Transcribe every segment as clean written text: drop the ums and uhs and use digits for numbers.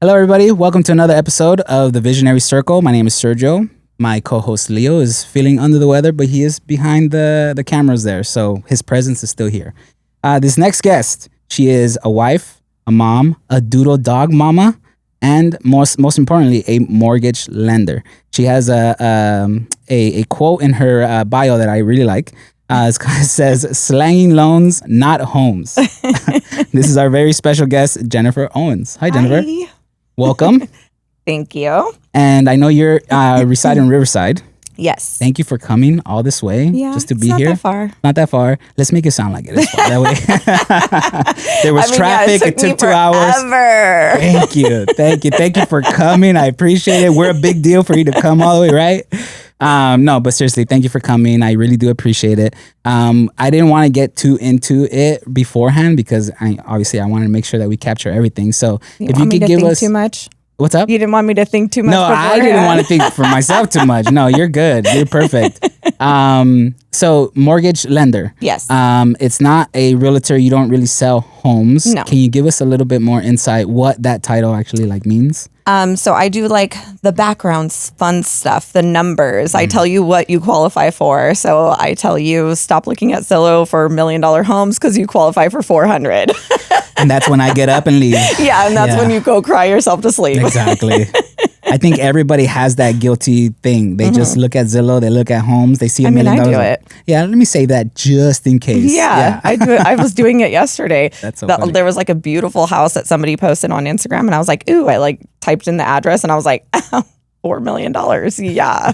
Hello, everybody. Welcome to another episode of the Visionary Circle. My name is Sergio. My co-host Leo is feeling under the weather, but he is behind the cameras there, so his presence is still here. This next guest, she is a wife, a mom, a doodle dog mama, and most importantly, a mortgage lender. She has a quote in her bio that I really like. It says, "Slanging loans, not homes." This is our very special guest, Jennifer Owens. Hi, Jennifer. Hi. Welcome. Thank you. And I know you're reside in Riverside. Yes. Thank you for coming all this way just to be it's not here. that far. Not that far. Let's make it sound like it is far. That way. There was traffic. It took 2 hours. Thank you. Thank you for coming. I appreciate it. We're a big deal for you to come all the way, right? No, but seriously, thank you for coming. I really do appreciate it. I didn't want to get too into it beforehand because I wanted to make sure that we capture everything. So if you could give us too much. What's up? You didn't want me to think too much. No, I didn't want to think for myself too much. No, you're good. You're perfect. So mortgage lender. Yes. It's not a realtor. You don't really sell homes. No. Can you give us a little bit more insight what that title actually means? So I do the background fun stuff, the numbers. I tell you what you qualify for. So I tell you stop looking at Zillow for $1 million homes because you qualify for 400. And that's when I get up and leave. Yeah, and that's when you go cry yourself to sleep. Exactly. I think everybody has that guilty thing. They just look at Zillow, they look at homes, they see $1 million. I do it. Yeah, let me say that just in case. Yeah. I do it. I was doing it yesterday. That's so funny. There was a beautiful house that somebody posted on Instagram, and I was like, ooh, I typed in the address, and I was like, $4 million. Yeah.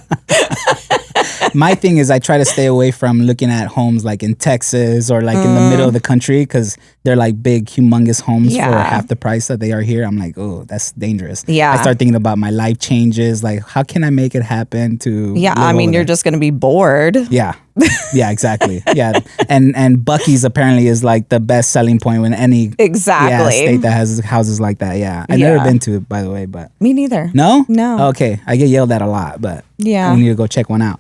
My thing is I try to stay away from looking at homes in Texas or in the middle of the country because they're big, humongous homes for half the price that they are here. I'm like, oh, that's dangerous. Yeah. I start thinking about my life changes. How can I make it happen to Yeah, I mean, you're just going to be bored. Yeah. Yeah, exactly. Yeah. And Buc-ee's apparently is the best selling point in any state that has houses like that. Yeah. I've never been to it, by the way, but. Me neither. No? No. Okay. I get yelled at a lot, but yeah, we need to go check one out.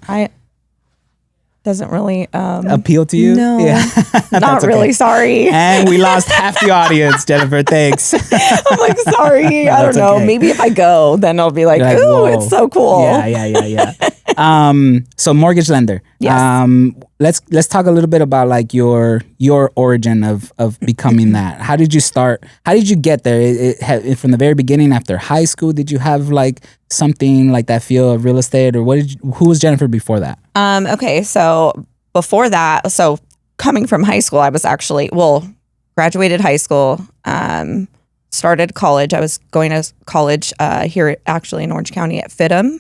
Doesn't really appeal to you? No. Yeah. Not really, okay. Sorry. And we lost half the audience, Jennifer. Thanks. I'm sorry. I don't know. Okay. Maybe if I go, then I'll be ooh, whoa. It's so cool. Yeah. So mortgage lender. Yes. Let's talk a little bit about your origin of becoming that. How did you start? How did you get there? From the very beginning after high school, did you have something that feel of real estate, or who was Jennifer before that? Okay, so before that, coming from high school, I was actually graduated high school, started college. I was going to college here actually in Orange County at FITM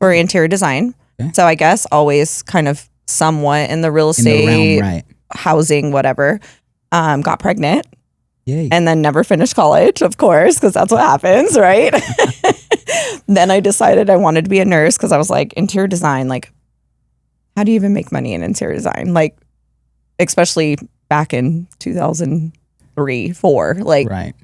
for interior design. Okay. So I guess always kind of somewhat in the real estate, realm, right. Housing, whatever. Got pregnant. Yay. And then never finished college, of course, because that's what happens, right? Then I decided I wanted to be a nurse because I was interior design, how do you even make money in interior design? Especially back in 2003, 4, right.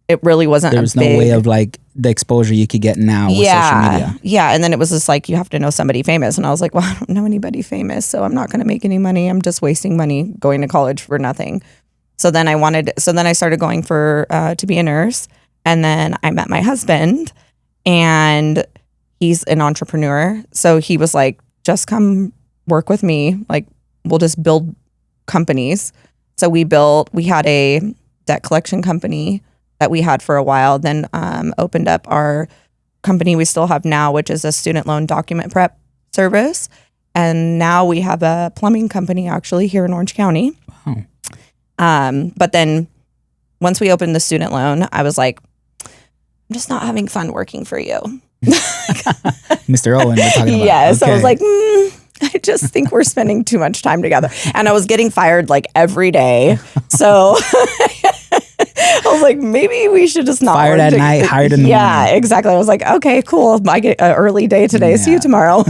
It really wasn't. There was no way of the exposure you could get now with social media. Yeah. And then it was just you have to know somebody famous. And I was like, well, I don't know anybody famous, so I'm not going to make any money. I'm just wasting money going to college for nothing. So then I started going to be a nurse. And then I met my husband, and he's an entrepreneur. So he was like, just come work with me. We'll just build companies. So we had a debt collection company that we had for a while, then opened up our company we still have now, which is a student loan document prep service. And now we have a plumbing company actually here in Orange County. Wow. But then once we opened the student loan, I was like, I'm just not having fun working for you. Mr. Owen, we're talking about. Yes. Okay. I was like, I just think we're spending too much time together. And I was getting fired every day. So I was like, maybe we should just not. Fired at night, hired in the morning. Yeah, exactly. I was like, okay, cool. I get an early day today. Yeah. See you tomorrow.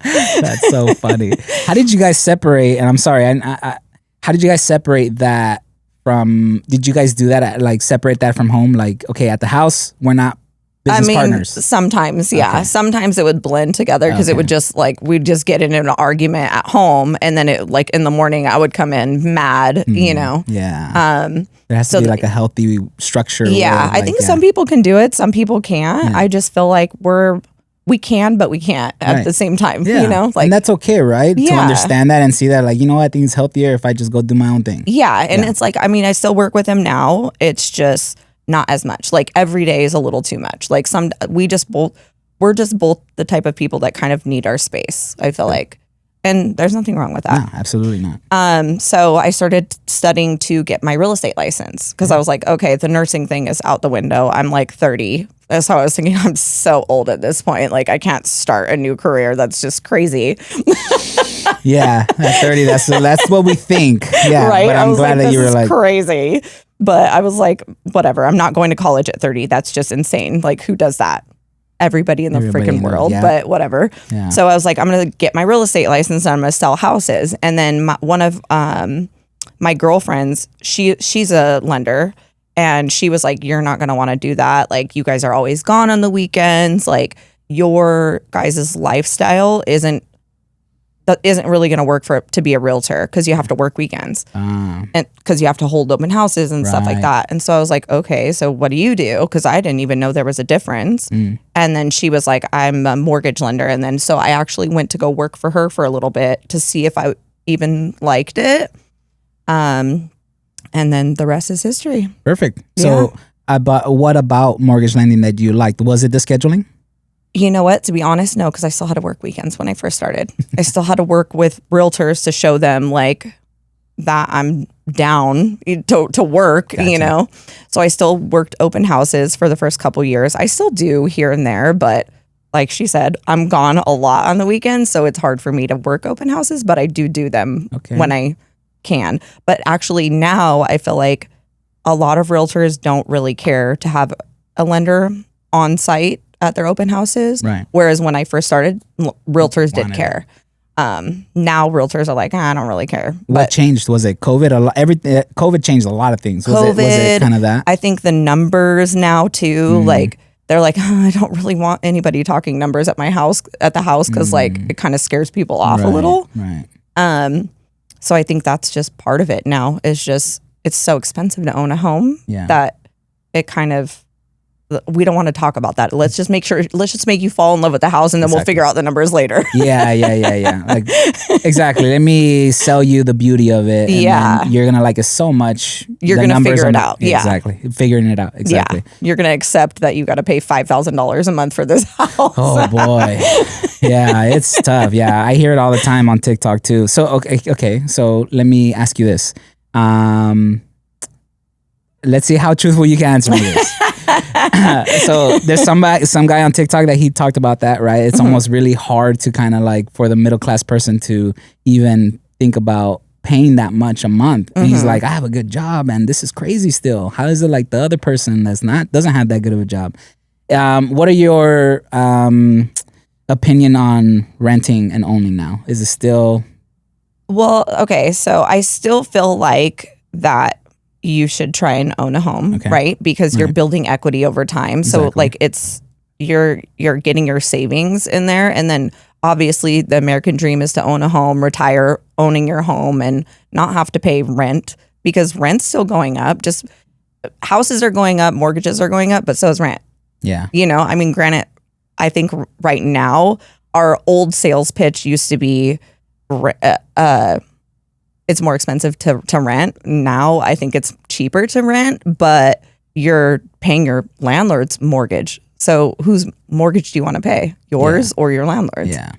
That's so funny. How did you guys separate? And I'm sorry, how did you guys separate that from? Did you guys do that separate that from home? Okay, at the house, we're not business partners? Sometimes, yeah. Okay. Sometimes it would blend together because it would just like, we'd just get in an argument at home. And then it like in the morning, I would come in mad, you know? Yeah. There has to be like a healthy structure. Yeah. I think some people can do it. Some people can't. Yeah. I just feel like we can, but we can't at the same time, yeah. you know? Like, and that's okay, right? Yeah. To understand that and see that, like, you know what, I think it's healthier if I just go do my own thing. yeah. And it's like, I mean, I still work with him now. It's just not as much. Like every day is a little too much. Like we're just both the type of people that kind of need our space, I feel like. And there's nothing wrong with that. No, absolutely not. So I started studying to get my real estate license because I was like, okay, the nursing thing is out the window. I'm like 30. That's how I was thinking. I'm so old at this point. Like I can't start a new career. That's just crazy. Yeah, at 30, that's what we think. Yeah, right. But I'm glad that you were like crazy. But I was like, whatever. I'm not going to college at 30. That's just insane. Like who does that? Everybody in the freaking world, but whatever. Yeah. So I was like, I'm going to get my real estate license and I'm going to sell houses. And then one of my girlfriends, she's a lender, and she was like, you're not going to want to do that. Like you guys are always gone on the weekends. Like your guys' lifestyle isn't really going to work to be a realtor because you have to work weekends and because you have to hold open houses and stuff like that. And so I was like, okay, so what do you do? Because I didn't even know there was a difference. And then she was like, I'm a mortgage lender. And then so I actually went to go work for her for a little bit to see if I even liked it. And then the rest is history. Perfect. So what about mortgage lending that you liked? Was it the scheduling? You know what? To be honest, no, because I still had to work weekends when I first started. I still had to work with realtors to show them like that I'm down to work, gotcha. You know? So I still worked open houses for the first couple years. I still do here and there, but like she said, I'm gone a lot on the weekends. So it's hard for me to work open houses, but I do them when I can. But actually now I feel like a lot of realtors don't really care to have a lender on site at their open houses. Right. Whereas when I first started, realtors did care. Now realtors are like, I don't really care. What changed? Was it COVID? COVID changed a lot of things. Was it kind of that? I think the numbers now too, like they're like, I don't really want anybody talking numbers at the house because like it kind of scares people off a little. Right. So I think that's just part of it now. It's so expensive to own a home that it kind of, we don't want to talk about that. Let's just make you fall in love with the house and then we'll figure out the numbers later. Yeah. Like, exactly. Let me sell you the beauty of it. And then you're going to like it so much. You're going to figure it out. Yeah. Exactly. Figuring it out. Exactly. Yeah. You're going to accept that you got to pay $5,000 a month for this house. Oh boy. Yeah, it's tough. Yeah. I hear it all the time on TikTok too. So, okay. So let me ask you this. Let's see how truthful you can answer me this. So there's some guy on TikTok that he talked about that, right? It's almost really hard to kind of like for the middle class person to even think about paying that much a month. And he's like, I have a good job and this is crazy still. How is it like the other person doesn't have that good of a job? What are your opinion on renting and owning now? Is it still? Well, okay. So I still feel like that you should try and own a home, right? Because you're building equity over time. So like you're getting your savings in there. And then obviously the American dream is to own a home, retire owning your home and not have to pay rent because rent's still going up. Just houses are going up, mortgages are going up, but so is rent. Yeah. You know, I mean, granted, I think right now our old sales pitch used to be it's more expensive to rent. Now I think it's cheaper to rent, but you're paying your landlord's mortgage. So whose mortgage do you want to pay? Yours or your landlord's? Yeah.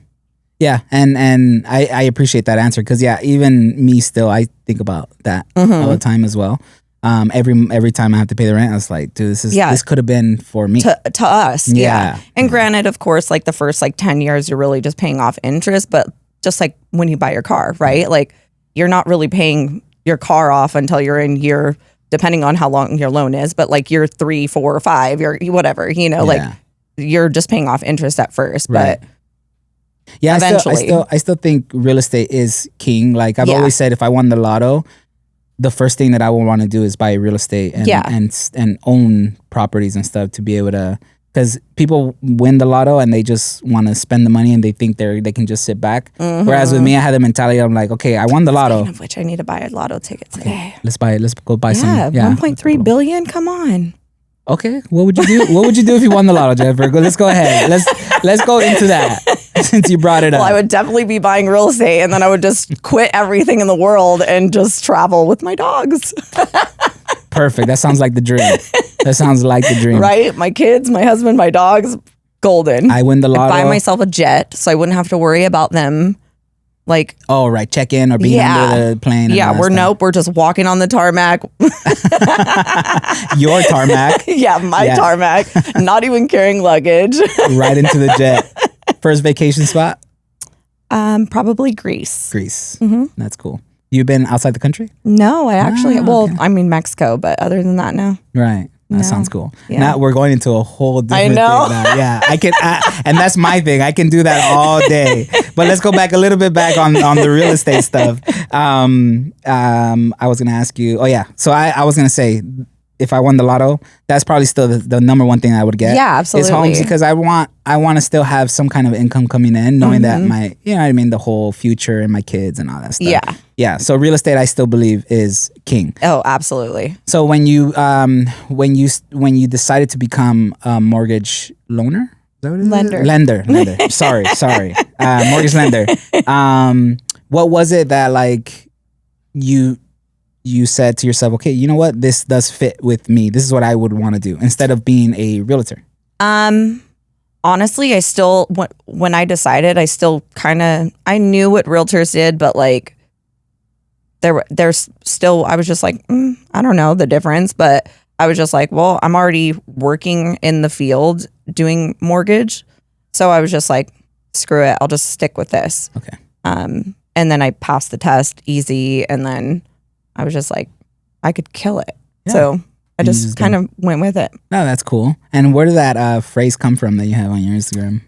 Yeah. And I appreciate that answer because even me still, I think about that all the time as well. Every time I have to pay the rent, I was like, dude, this could have been for me. To us. Yeah. And granted, of course, like the first 10 years, you're really just paying off interest, but just like when you buy your car, right? Like you're not really paying your car off until you're in year, depending on how long your loan is, but like year 3, 4, or 5, you're whatever, like you're just paying off interest at first, but eventually. I still think real estate is king. Like I've always said, if I won the lotto, the first thing that I would want to do is buy real estate and own properties and stuff to be able to Because people win the lotto and they just want to spend the money and they think they can just sit back. Whereas with me, I had the mentality, I'm like, okay, I won the lotto. Speaking of which, I need to buy a lotto ticket today. Let's go buy some. Yeah, 1.3 billion. Come on. Okay, what would you do? What would you do if you won the lotto, Jennifer? Let's go ahead. Let's go into that since you brought it up. Well, I would definitely be buying real estate, and then I would just quit everything in the world and just travel with my dogs. Perfect. That sounds like the dream. That sounds like the dream. Right? My kids, my husband, my dogs, golden. I win the lotto. I'd buy myself a jet, so I wouldn't have to worry about them. Like, oh, right. Check in or being under the plane. Yeah, we're just walking on the tarmac. Your tarmac. Yeah, my tarmac. Not even carrying luggage. Right into the jet. First vacation spot? Probably Greece. Greece. That's cool. You've been outside the country? No, I actually, I mean Mexico, but other than that, no. Right. That sounds cool. Yeah. Now we're going into a whole different thing now. Yeah, I can, and that's my thing. I can do that all day. But let's go back a little bit back on the real estate stuff. I was gonna ask you. Oh yeah. So I was gonna say, if I won the lotto, that's probably still the number one thing I would get. Yeah, absolutely. Is homes, because I want to still have some kind of income coming in, knowing that my, you know what I mean, the whole future and my kids and all that stuff. Yeah. Yeah. So real estate, I still believe, is king. Oh, absolutely. So when you decided to become a mortgage loaner, is that what it is? Lender. Sorry. Mortgage lender. What was it that like you said to yourself, okay, you know what, this does fit with me. This is what I would want to do instead of being a realtor? Honestly, I still, when I decided, I still I knew what realtors did, but like there's still, I was just like, I don't know the difference, but I was just like, well, I'm already working in the field doing mortgage. So I was just like, screw it. I'll just stick with this. Okay. And then I passed the test easy. And then I was just like, I could kill it. Yeah. So I just kind of went with it. No, that's cool. And where did that phrase come from that you have on your Instagram?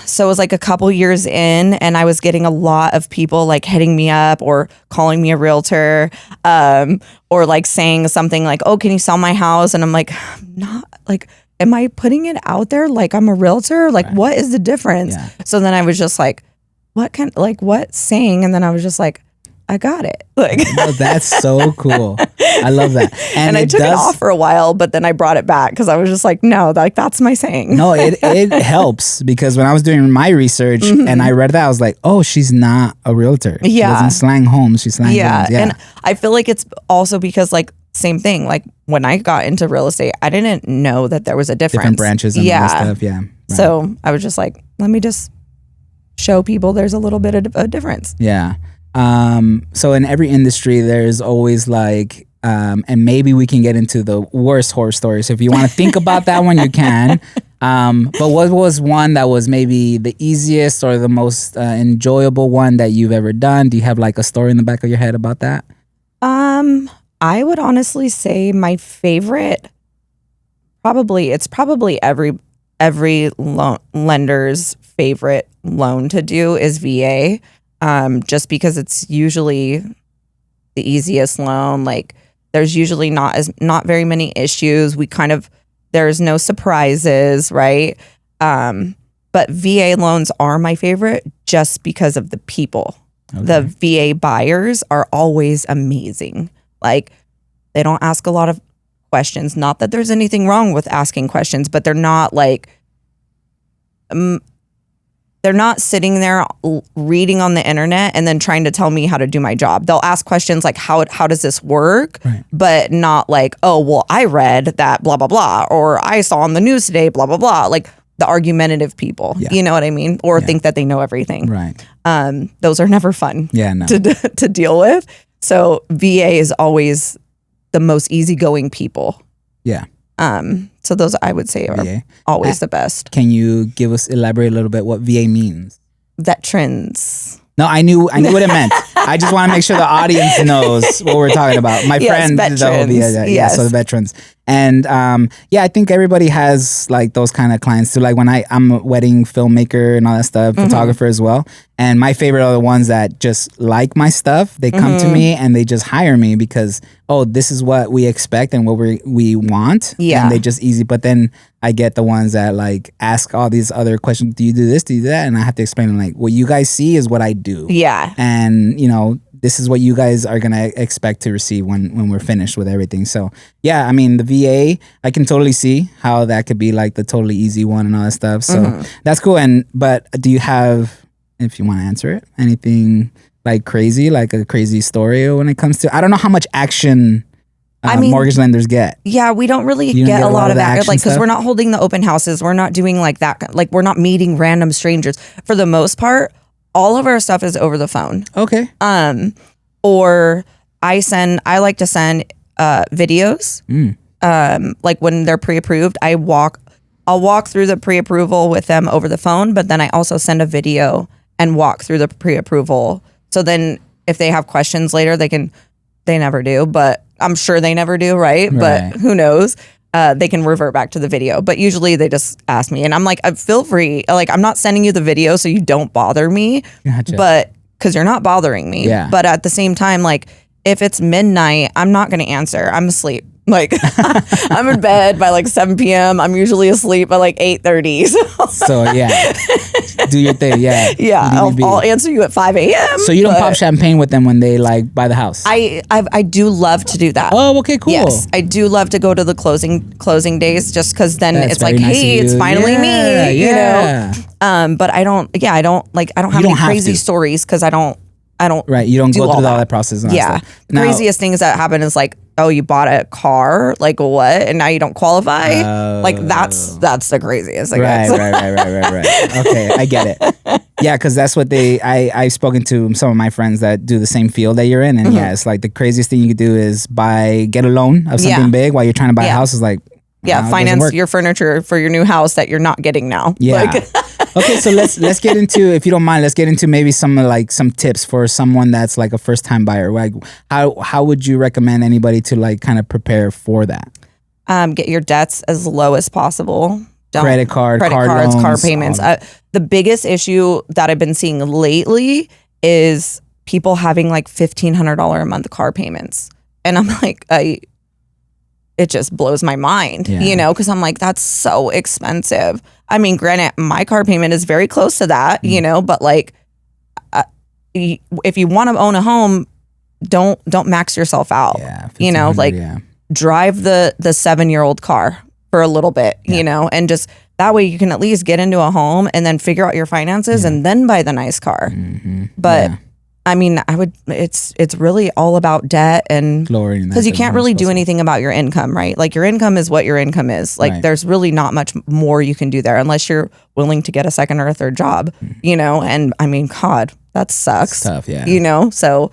So it was like a couple years in, and I was getting a lot of people like hitting me up or calling me a realtor, or like saying something like, "Oh, can you sell my house?" And I'm like, not like, am I putting it out there like I'm a realtor? Like, what is the difference? Yeah. So then I was just like, what saying? And then I was just like, I got it. Like, no, that's so cool. I love that. And I took it off for a while, but then I brought it back because I was just like, no, like that's my saying. No, it helps, because when I was doing my research and I read that, I was like, oh, she's not a realtor. Yeah. She doesn't slang homes. She slangs homes. Yeah. And I feel like it's also because like same thing. Like when I got into real estate, I didn't know that there was a difference. Different branches and all that stuff. Yeah. Right. So I was just like, let me just show people there's a little bit of a difference. Yeah. So in every industry, there's always like, and maybe we can get into the worst horror stories. So if you want to think about that one, you can. But what was one that was maybe the easiest or the most enjoyable one that you've ever done? Do you have like a story in the back of your head about that? I would honestly say my favorite, it's probably every lender's favorite loan to do is VA. Just because it's usually the easiest loan. Like there's usually not very many issues. There's no surprises, right? But VA loans are my favorite just because of the people. Okay. The VA buyers are always amazing. Like they don't ask a lot of questions. Not that there's anything wrong with asking questions, but they're not like, they're not sitting there reading on the internet and then trying to tell me how to do my job. They'll ask questions like, how does this work? Right. But not like, oh, well, I read that blah, blah, blah, or I saw on the news today, blah, blah, blah. Like the argumentative people, you know what I mean? Or think that they know everything. Right. Those are never fun no. to deal with. So VA is always the most easygoing people. Yeah. So those I would say are always the best. Can you elaborate a little bit what VA means? Veterans. No, I knew what it meant. I just want to make sure the audience knows what we're talking about. My friend, veterans. the whole VA, so the veterans. And yeah, I think everybody has like those kind of clients too. Like when I'm a wedding filmmaker and all that stuff, photographer as well. And my favorite are the ones that just like my stuff. They come to me and they just hire me because, oh, this is what we expect and what we want. Yeah. And they just easy. But then I get the ones that like ask all these other questions. Do you do this? Do you do that? And I have to explain them like, what you guys see is what I do. Yeah. And, you know, this is what you guys are going to expect to receive when we're finished with everything. So, yeah, I mean, the VA, I can totally see how that could be like the totally easy one and all that stuff. So that's cool. But do you have, if you want to answer it, anything like crazy, like a crazy story when it comes to, I don't know how much action mortgage lenders get. Yeah, we don't really get a lot of that. Like, because we're not holding the open houses. We're not doing like that. Like, we're not meeting random strangers. For the most part, all of our stuff is over the phone. Okay. Or I like to send videos. Like when they're pre-approved, I'll walk through the pre-approval with them over the phone, but then I also send a video and walk through the pre-approval. So then if they have questions later, they never do, but I'm sure they never do, right? But who knows? They can revert back to the video. But usually they just ask me and I'm like, feel free. Like, I'm not sending you the video so you don't bother me, but because you're not bothering me. Yeah. But at the same time, like, if it's midnight, I'm not going to answer. I'm asleep. Like, I'm in bed by like 7 p.m. I'm usually asleep by like 8:30. So yeah, do your thing. Yeah. Yeah. I'll answer you at 5 a.m. So you don't pop champagne with them when they like buy the house? I do love to do that. Oh, okay, cool. Yes, I do love to go to the closing days just because then it's like, nice hey, it's finally me. Yeah. You know. But I don't have any crazy stories because I don't. Right, you don't go through all that process. And yeah, the craziest things that happen is like, oh, you bought a car, like what, and now you don't qualify. Like that's the craziest. Like, right. Okay, I get it. Yeah, because that's what I've spoken to some of my friends that do the same field that you're in, and yeah, it's like the craziest thing you could do is get a loan of something big while you're trying to buy a house. Is like, finance your furniture for your new house that you're not getting now. Yeah. Like, okay, so let's get into, if you don't mind, let's get into maybe some tips for someone that's like a first time buyer. Like, how would you recommend anybody to like kind of prepare for that? Get your debts as low as possible. Credit cards, loans, car loans, payments. The biggest issue that I've been seeing lately is people having like $1,500 a month car payments, and I'm like, it just blows my mind, you know, because I'm like, that's so expensive. I mean, granted, my car payment is very close to that, you know, but like, if you want to own a home, don't max yourself out. Yeah, you know, like drive the 7-year-old car for a little bit, you know, and just that way you can at least get into a home and then figure out your finances and then buy the nice car. But I mean, it's really all about debt, and because you can't really do anything about your income, right? Like, your income is what your income is. Like, there's really not much more you can do there unless you're willing to get a second or a third job, you know? And I mean, God, that sucks. It's tough, yeah. You know? So,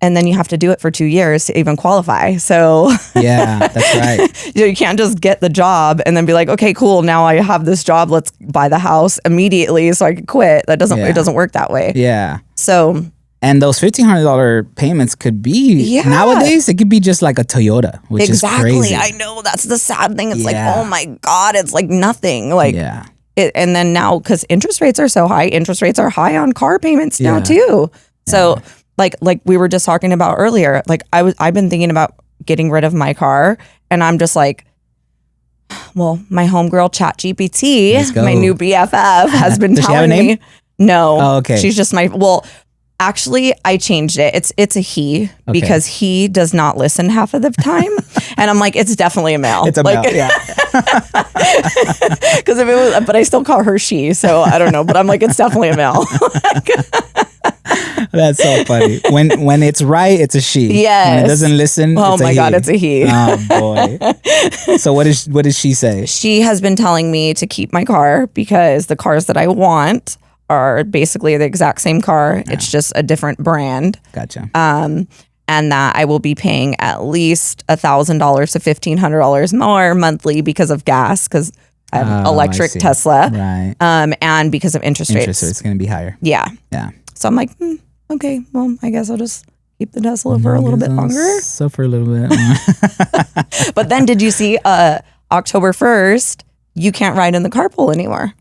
and then you have to do it for 2 years to even qualify. So yeah, that's right. You can't just get the job and then be like, okay, cool, now I have this job, let's buy the house immediately so I can quit. It doesn't work that way. Yeah. So, and those $1,500 payments could be nowadays. It could be just like a Toyota, which is crazy. I know, that's the sad thing. It's like, oh my God, it's like nothing. Like, and then now, because interest rates are so high, interest rates are high on car payments now too. So, like we were just talking about earlier, like I've been thinking about getting rid of my car, and I'm just like, well, my homegirl ChatGPT, my new BFF, has been Does telling she have a name? me. No, oh, okay. She's just actually, I changed it. It's a he because he does not listen half of the time, and I'm like, it's definitely a male. It's a male, yeah. Because if it was, but I still call her she, so I don't know. But I'm like, it's definitely a male. That's so funny. When it's right, it's a she. Yes. When it doesn't listen, oh it's my a God, he. it's a he. Oh boy. So what does she say? She has been telling me to keep my car because the cars that I want are basically the exact same car. It's just a different brand. Gotcha. And that I will be paying at least $1,000 to $1,500 more monthly because of gas, because I have electric Tesla. Right. And because of interest rates. Interest rates going to be higher. Yeah. Yeah. So I'm like, okay, well, I guess I'll just keep the Tesla for a little bit longer. Suffer a little bit. But then did you see October 1st, you can't ride in the carpool anymore.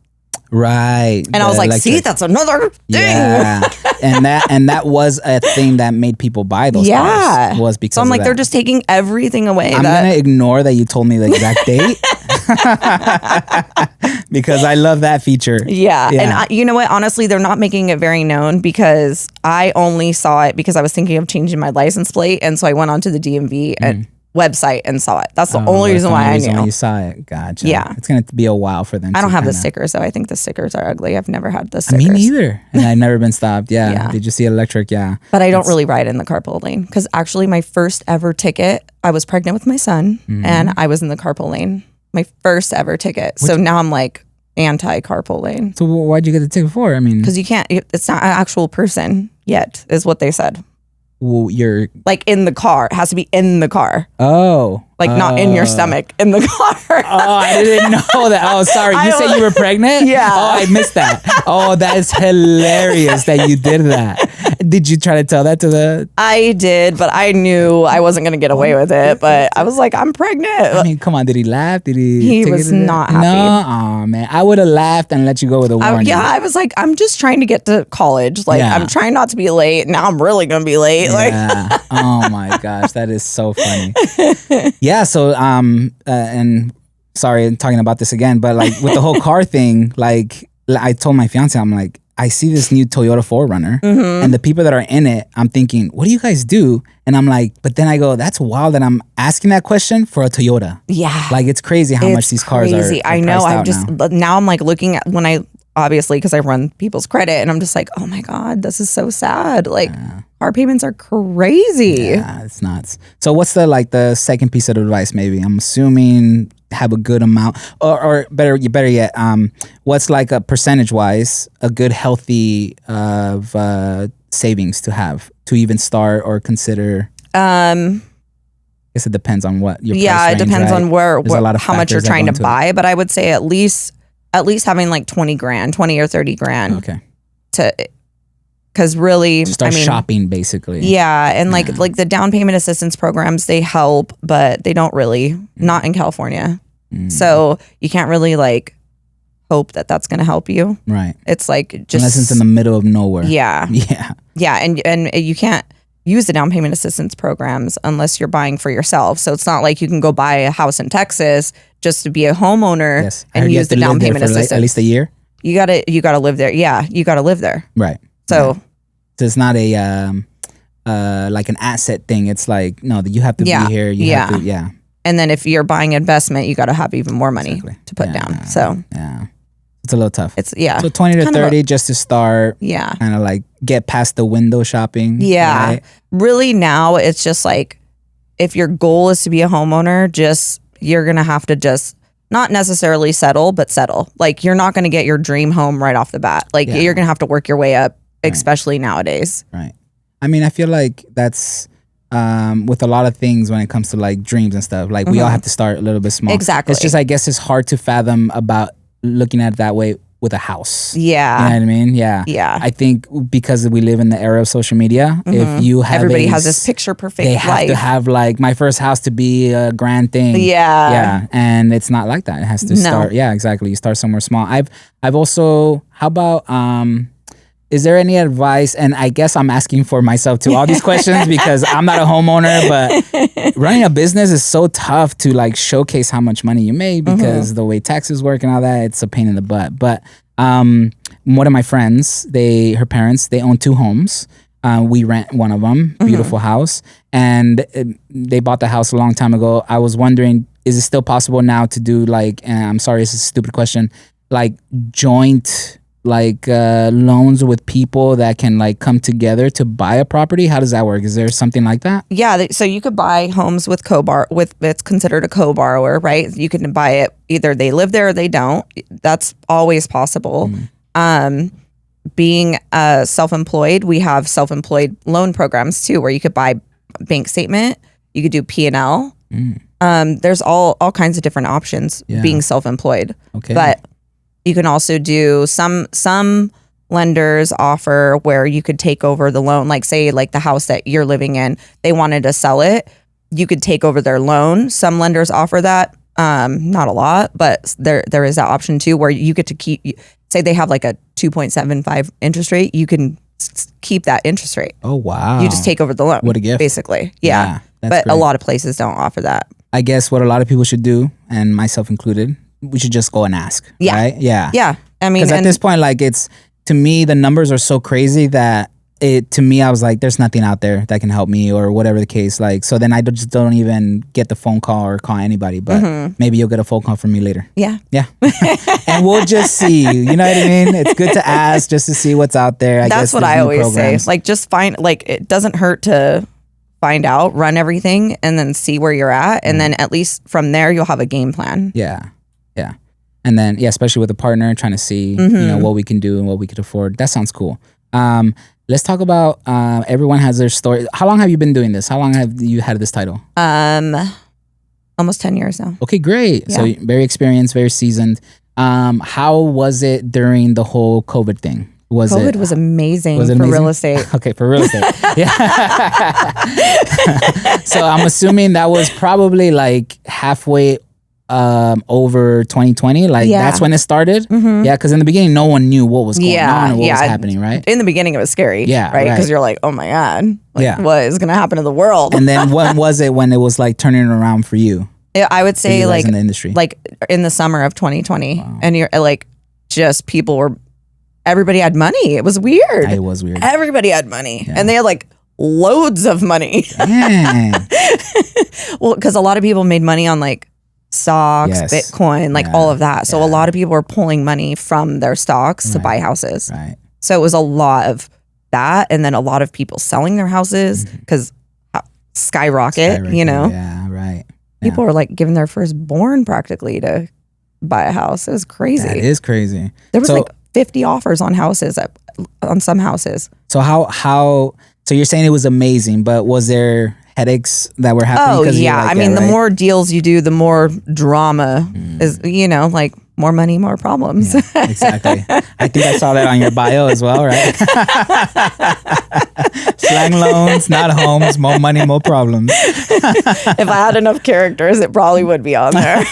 Right. And I was like, see, that's another thing. Yeah. and that was a thing that made people buy those cars. Was because so I'm like, they're just taking everything away. I'm going to ignore that you told me the exact date. Because I love that feature. Yeah. And you know what? Honestly, they're not making it very known because I only saw it because I was thinking of changing my license plate. And so I went onto the DMV website and saw it. That's the only reason why I knew. You saw it. Gotcha. Yeah. It's going to be a while for them. I don't have the stickers though. I think the stickers are ugly. I've never had the stickers. Me neither. And I've never been stopped. Yeah. Did you see electric? Yeah. But I don't really ride in the carpool lane because actually my first ever ticket, I was pregnant with my son and I was in the carpool lane. My first ever ticket. So now I'm like anti-carpool lane. So why'd you get the ticket for? I mean, because you can't, it's not an actual person yet is what they said. Well, you're like in the car. It has to be in the car. Oh. Like not in your stomach, in the car. Oh, I didn't know that. Oh, sorry. You said you were pregnant? Yeah. Oh, I missed that. Oh, that is hilarious that you did that. Did you try to tell that to the... I did, but I knew I wasn't going to get away with it. But I was like, I'm pregnant. I mean, come on. Did he laugh? Did he... He was not happy. No? Oh, man. I would have laughed and let you go with a warning. I was like, I'm just trying to get to college. Like, I'm trying not to be late. Now I'm really going to be late. Yeah. Like, oh, my gosh. That is so funny. Yeah, so... and sorry, I'm talking about this again, but like with the whole car thing, like I told my fiance, I'm like, I see this new Toyota 4Runner and the people that are in it, I'm thinking, what do you guys do? And I'm like, but then I go, that's wild that I'm asking that question for a Toyota. Yeah. Like it's crazy how much these cars are. I know. But now I'm like looking at when I, obviously, because I run people's credit and I'm just like, oh my God, this is so sad. Like car payments are crazy. Yeah, it's nuts. So what's the second piece of advice maybe? I'm assuming have a good amount or better yet, what's like a percentage wise, a good healthy of savings to have to even start or consider? I guess it depends on what your price range, it depends on where how much you're trying to buy, but I would say at least having like 20 or 30 grand. Okay. Because really, to start shopping basically. Yeah, and like the down payment assistance programs, they help, but they don't really. Not in California, so you can't really like hope that that's going to help you. Right. It's like just unless it's in the middle of nowhere. Yeah. Yeah. Yeah, and you can't use the down payment assistance programs unless you're buying for yourself. So it's not like you can go buy a house in Texas just to be a homeowner and use the down payment assistance. At least a year. You gotta live there. Yeah, you gotta live there. Right. So it's not a like an asset thing. It's like no, you have to be here. You have to, And then if you're buying investment, you got to have even more money to put down. So it's a little tough. It's So 20 to 30 just to start. Yeah. Kind of like get past the window shopping. Yeah. Right? Really now it's just like if your goal is to be a homeowner, you're gonna have to just not necessarily settle, but settle. Like you're not gonna get your dream home right off the bat. Like you're gonna have to work your way up. Especially nowadays. Right. I mean, I feel like that's with a lot of things when it comes to like dreams and stuff. Like we all have to start a little bit small. Exactly. It's just, I guess it's hard to fathom about looking at it that way with a house. Yeah. You know what I mean? Yeah. Yeah. I think because we live in the era of social media, if you have everybody has this picture perfect life. They have to have like my first house to be a grand thing. Yeah. Yeah. And it's not like that. It has to start. Yeah, exactly. You start somewhere small. I've also, how about, is there any advice? And I guess I'm asking for myself too, all these questions because I'm not a homeowner, but running a business is so tough to like showcase how much money you make because the way taxes work and all that, it's a pain in the butt. But one of my friends, her parents, they own 2 homes. We rent one of them, beautiful house. And they bought the house a long time ago. I was wondering, is it still possible now to do like, and I'm sorry, it's a stupid question, like joint like loans with people that can like come together to buy a property? How does that work? Is there something like that? Yeah, so you could buy homes with it's considered a co-borrower, right? You can buy it either they live there or they don't. That's always possible. Being self-employed, we have self-employed loan programs too, where you could buy bank statement, you could do P&L. There's all kinds of different options being self-employed. Okay. But you can also do some lenders offer where you could take over the loan. Like say like the house that you're living in, they wanted to sell it. You could take over their loan. Some lenders offer that. Not a lot, but there is that option too, where you get to keep, say they have like a 2.75 interest rate. You can keep that interest rate. Oh, wow. You just take over the loan. What a gift. Basically. Yeah. That's But great. a lot of places don't offer that. I guess what a lot of people should do, and myself included, we should just go and ask. Yeah. Right? Yeah. Yeah. I mean, Because at this point, like to me, the numbers are so crazy that to me, I was like, there's nothing out there that can help me or whatever the case. Like, so then I just don't even get the phone call or call anybody, but maybe you'll get a phone call from me later. Yeah. Yeah. And we'll just see, you know what I mean? It's good to ask just to see what's out there. I That's guess what there's I new always programs. say. Like just it doesn't hurt to find out, run everything, and then see where you're at. And then at least from there, you'll have a game plan. Yeah. Yeah. And then, especially with a partner, trying to see, what we can do and what we could afford. That sounds cool. Let's talk about everyone has their story. How long have you been doing this? How long have you had this title? Almost 10 years now. Okay, great. Yeah. So very experienced, very seasoned. How was it during the whole COVID thing? COVID was amazing was it for amazing? real estate. Okay, for real estate. Yeah. So I'm assuming that was probably like halfway over 2020. Like Yeah. that's when it started. Yeah, because in the beginning, no one knew what was going on and what was happening, right? In the beginning, it was scary. Yeah, Right. Because right. you're like, oh my God. Like, Yeah. what is going to happen to the world? And then when was it when it was like turning around for you? I would For say you guys like in the industry. in the summer of 2020. And you're like, just everybody had money. It was weird. It was weird. Everybody had money. And they had like loads of money. Dang. Well, because a lot of people made money on like stocks, Yes. Bitcoin, like Yeah. all of that. So Yeah. a lot of people were pulling money from their stocks to buy houses. Right. So it was a lot of that. And then a lot of people selling their houses because skyrocket, you know? Yeah, right. People were like giving their firstborn practically to buy a house. It was crazy. That is crazy. There was So- like 50 offers on houses on some houses. So so you're saying it was amazing, but was there headaches that were happening? Oh 'Cause you're yeah. like, I mean, the right? more deals you do, the more drama is, like more money, more problems. Yeah, exactly. I think I saw that on your bio as well, right? Slang loans, not homes, more money, more problems. If I had enough characters, it probably would be on there.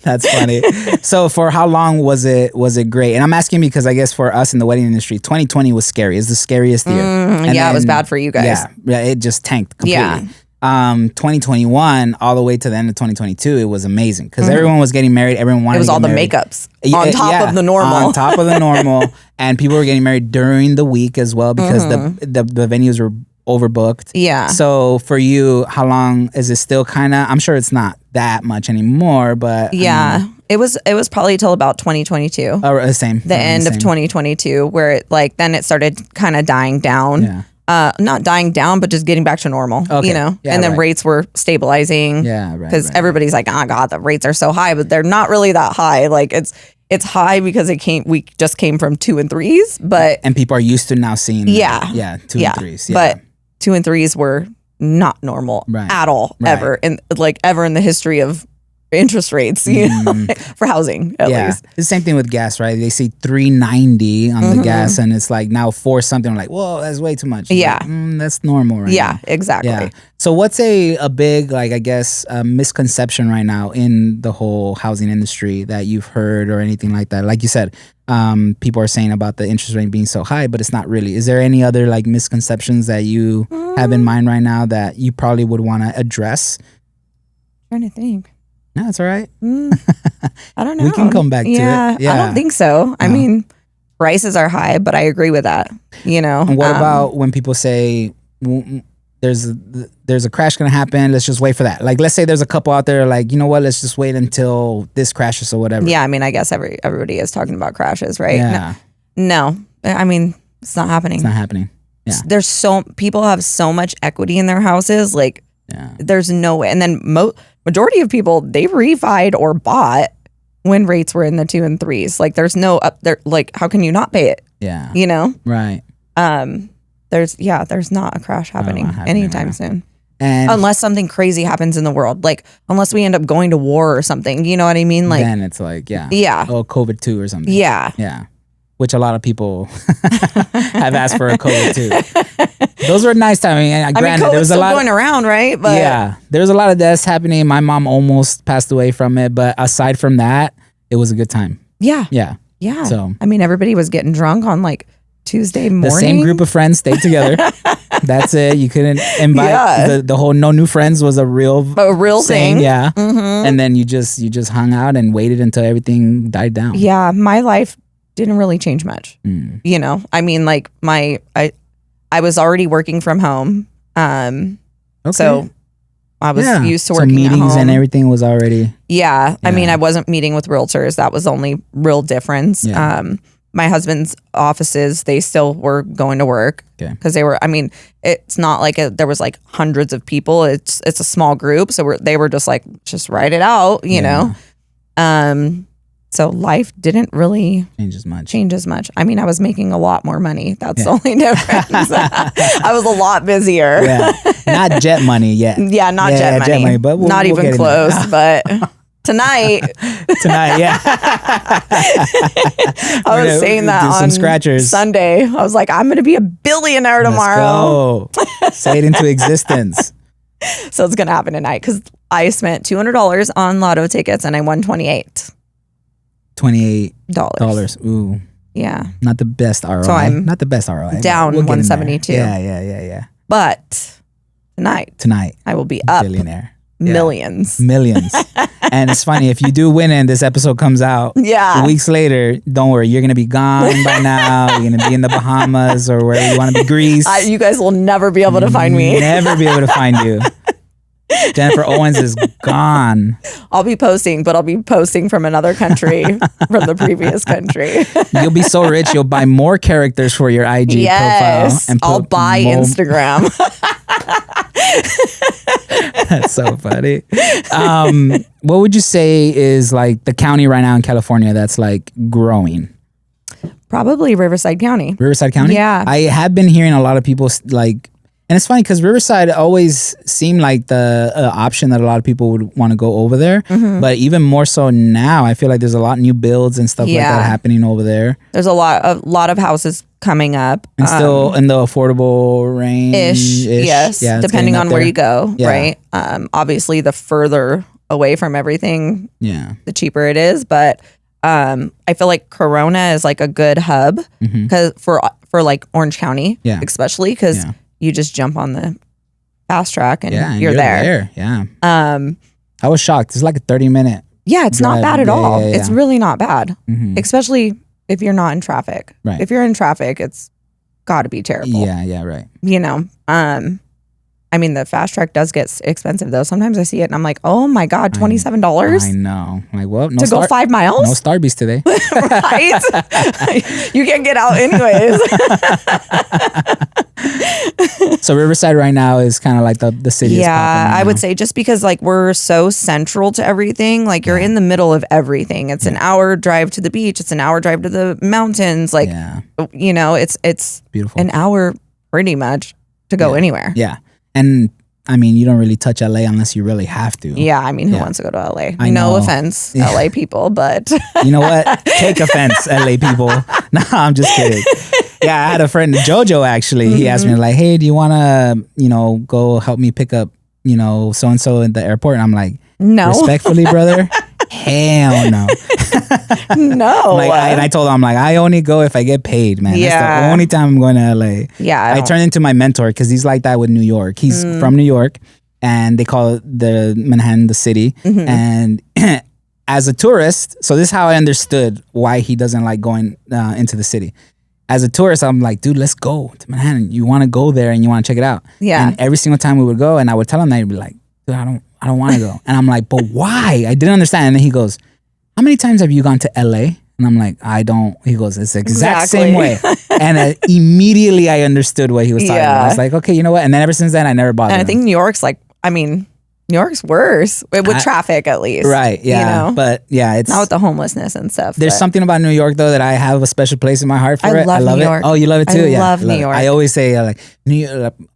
That's funny. So for how long was it great? And I'm asking because I guess for us in the wedding industry, 2020 was scary. It's the scariest year. And yeah, it was then- bad for you guys. Yeah, it just tanked completely. Yeah. 2021 all the way to the end of 2022, it was amazing because everyone was getting married. Everyone wanted It was to get all the married. makeups on top of the normal. On top of the normal. And people were getting married during the week as well because the venues were overbooked. Yeah. So for you, how long is it still kind of, I'm sure it's not that much anymore, but Yeah. It was probably till about 2022. the same. The end of 2022 where it then it started kind of dying down. Yeah. Not dying down, but just getting back to normal, Okay. Yeah, right. then rates were stabilizing. Yeah, right, Because right, everybody's like, oh God, the rates are so high, but they're not really that high. Like it's high because we just came from 2 and 3s, but And people are used to now seeing Yeah. 2 and 3s. Yeah. But 2 and 3s were not normal Right. at all, Right. ever in the history of interest rates, for housing at least. It's the same thing with gas, right? They see $3.90 on the gas, and it's like now $4 something. Like, whoa, that's way too much. It's Yeah. like, that's normal, right? Yeah, exactly. Yeah. So what's a big, like, I guess, misconception right now in the whole housing industry that you've heard or anything like that? Like you said, people are saying about the interest rate being so high, but it's not really. Is there any other like misconceptions that you have in mind right now that you probably would want to address? Trying to think. No, it's all right. I don't know. We can come back to it. I Yeah. don't think so. I mean, prices are high, but I agree with that. And what about when people say there's a crash going to happen? Let's just wait for that. Like, let's say there's a couple out there like, you know what? Let's just wait until this crashes or whatever. Yeah, I mean, I guess everybody is talking about crashes, right? Yeah. No, I mean, it's not happening. It's not happening. Yeah. There's people have so much equity in their houses. Like, there's no way. And then majority of people, they refied or bought when rates were in the 2 and 3s. Like, there's no up there. Like, how can you not pay it? Yeah. You know? Right. There's not a crash happening anytime soon. And Unless something crazy happens in the world. Like, unless we end up going to war or something. You know what I mean? Like, then it's like, Yeah. Oh, COVID 2 or something. yeah. Yeah. which a lot of people have asked for a COVID too. Those were nice time. Granted, there was a lot going around, right? But yeah, there was a lot of deaths happening. My mom almost passed away from it, but aside from that, it was a good time. Yeah. Yeah. So I mean, everybody was getting drunk on like Tuesday morning. the same group of friends stayed together. That's it. You couldn't invite the whole no new friends was a real thing. Yeah. And then you just hung out and waited until everything died down. Yeah, my life didn't really change much. You know, I mean, like I was already working from home. So I was used to working meetings at home. And everything was already. Yeah. I mean, I wasn't meeting with realtors. That was the only real difference. Yeah. My husband's offices, they still were going to work because they were, I mean, it's not like there was like hundreds of people. It's a small group. So they were just like, just write it out, you know? So life didn't really change as much. I mean, I was making a lot more money. That's the only difference. I was a lot busier. Not jet money yet. Yeah, not jet money. But not even close. But tonight, yeah. I was saying that on scratchers. Sunday. I was like, I'm going to be a billionaire tomorrow. Let's go. Say it into existence. So it's going to happen tonight because I spent $200 on lotto tickets and I won $28. Ooh. Yeah. Not the best ROI. So I'm not the best ROI. Down 172. Yeah. But tonight I will be up billionaire. Millions. And it's funny, if you do win and this episode comes out weeks later, don't worry, you're gonna be gone by now. You're gonna be in the Bahamas or wherever you want to be, Greece. You guys will never be able to find me. Never be able to find you. Jennifer Owens is gone. I'll be posting, but I'll be posting from another country, from the previous country. You'll be so rich, you'll buy more characters for your IG profile. And I'll buy Instagram. That's so funny. What would you say is like the county right now in California that's like growing? Probably Riverside County. Riverside County? Yeah. I have been hearing a lot of people like, and it's funny because Riverside always seemed like the option that a lot of people would want to go over there. But even more so now, I feel like there's a lot of new builds and stuff like that happening over there. There's a lot of houses coming up. And still in the affordable range. Yes. Yeah, depending on where you go, right? Obviously, the further away from everything, the cheaper it is. But I feel like Corona is like a good hub because for like Orange County, especially because you just jump on the fast track and you're there. Yeah. I was shocked. It's like a 30-minute. Yeah, it's not bad at all. It's really not bad, especially if you're not in traffic. Right. If you're in traffic, it's got to be terrible. Yeah, right. You know, I mean, the fast track does get expensive though. Sometimes I see it and I'm like, oh my God, $27? I know. I'm like, well, no to go 5 miles? No Starbucks today. Right? You can't get out anyways. So Riverside right now is kind of like the city. Yeah, I would say just because like we're so central to everything, like you're in the middle of everything. It's an hour drive to the beach. It's an hour drive to the mountains. Like, you know, it's beautiful. An hour pretty much to go anywhere. Yeah. And I mean, you don't really touch LA unless you really have to. Yeah, I mean, who wants to go to LA? No offense, LA people, but you know what? Take offense, LA people. No, I'm just kidding. Yeah, I had a friend, Jojo, actually. He asked me like, "Hey, do you want to, go help me pick up, so and so at the airport?" And I'm like, "No, respectfully, brother, hell no." No. And I told him, I'm like, I only go if I get paid, man. That's the only time I'm going to LA. Yeah. I turned into my mentor because he's like that with New York. He's from New York and they call it the Manhattan, the city. And as a tourist, so this is how I understood why he doesn't like going into the city. As a tourist, I'm like, dude, let's go to Manhattan. You want to go there and you want to check it out. Yeah. And every single time we would go and I would tell him that, he'd be like, dude, I don't want to go. And I'm like, but why? I didn't understand. And then he goes, how many times have you gone to LA? And I'm like, I don't. He goes, it's the exact same way. And immediately I understood what he was talking about. I was like, okay, you know what? And then ever since then, I never bothered. And I think New York's like, I mean, New York's worse with traffic, at least. Right. Yeah. You know? But yeah, it's not with the homelessness and stuff. There's something about New York though that I have a special place in my heart for. I it. love New York. Oh, you love it too? I love New York. I always say like,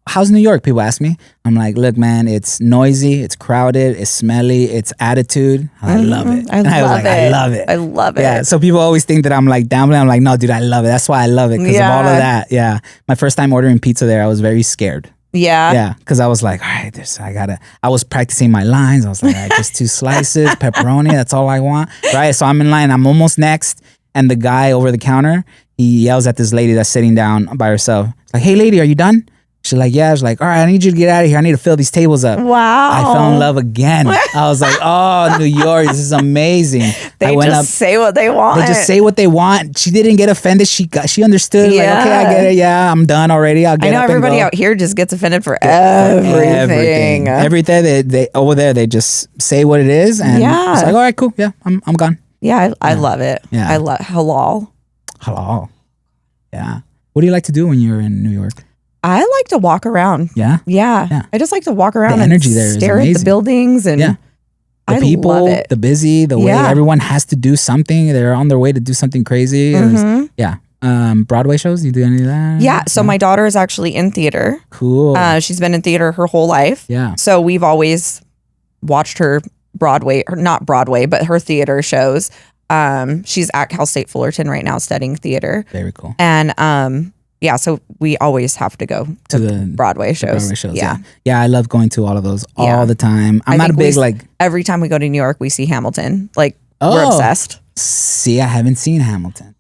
how's New York? People ask me. I'm like, look, man, it's noisy, it's crowded, it's smelly, it's attitude. I love it. I love it. I love it. Yeah. So people always think that I'm like downplaying. I'm like, no, dude, I love it. That's why I love it because of all of that. Yeah. My first time ordering pizza there, I was very scared. Yeah. Yeah. Because I was like, all right, I was practicing my lines. I was like, all right, just 2 slices, pepperoni. That's all I want. Right. So I'm in line. I'm almost next. And the guy over the counter, he yells at this lady that's sitting down by herself. It's like, hey, lady, are you done? She's like, yeah. I was like, all right, I need you to get out of here. I need to fill these tables up. Wow. I fell in love again. I was like, oh, New York, this is amazing. They just say what they want. They just say what they want. She didn't get offended. She understood. Yeah. Like, okay, I get it. Yeah, I'm done already. I'll get I know up and everybody go. out here just gets offended for everything. Everything. They over there, they just say what it is. And it's like, all right, cool. Yeah, I'm gone. Yeah, I love it. Yeah. I love halal. Halal. Yeah. What do you like to do when you're in New York? I like to walk around. Yeah? Yeah. I just like to walk around The and energy there is stare at amazing. the buildings and the people, love it. the busy, the way everyone has to do something. They're on their way to do something crazy. Yeah. Broadway shows, you do any of that? Yeah. So my daughter is actually in theater. Cool. She's been in theater her whole life. Yeah. So we've always watched her Broadway, or not Broadway, but her theater shows. She's at Cal State Fullerton right now studying theater. Very cool. And yeah, so we always have to go to the Broadway shows. Broadway shows. Yeah, I love going to all of those all the time. I'm not a big every time we go to New York, we see Hamilton. Like we're obsessed. See, I haven't seen Hamilton.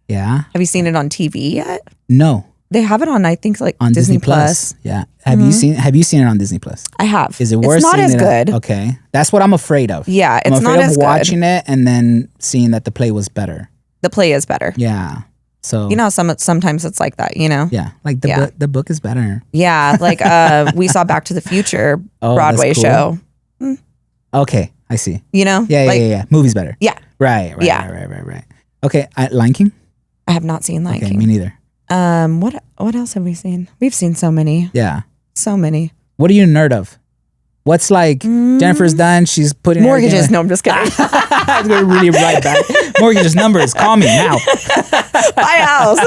Yeah. Have you seen it on TV yet? No. They have it on, I think, like on Disney Plus. Yeah. Have you seen it on Disney Plus? I have. Is it worse? It's not as good. Okay. That's what I'm afraid of. Yeah, it's I'm not afraid as of good. watching it and then seeing that the play was better. The play is better. Yeah. So you know, sometimes it's like that, you know? Yeah. Like the book is better. Yeah. Like we saw Back to the Future Broadway show. Okay. I see. You know? Yeah. Movie's better. Yeah. Right. Okay. Lion King? I have not seen Lion King. Me neither. What else have we seen? We've seen so many. Yeah. So many. What are you a nerd of? What's like Jennifer's done? She's putting mortgages. No, I'm just kidding. I was going to really write back. Mortgages, numbers. Call me now. My house.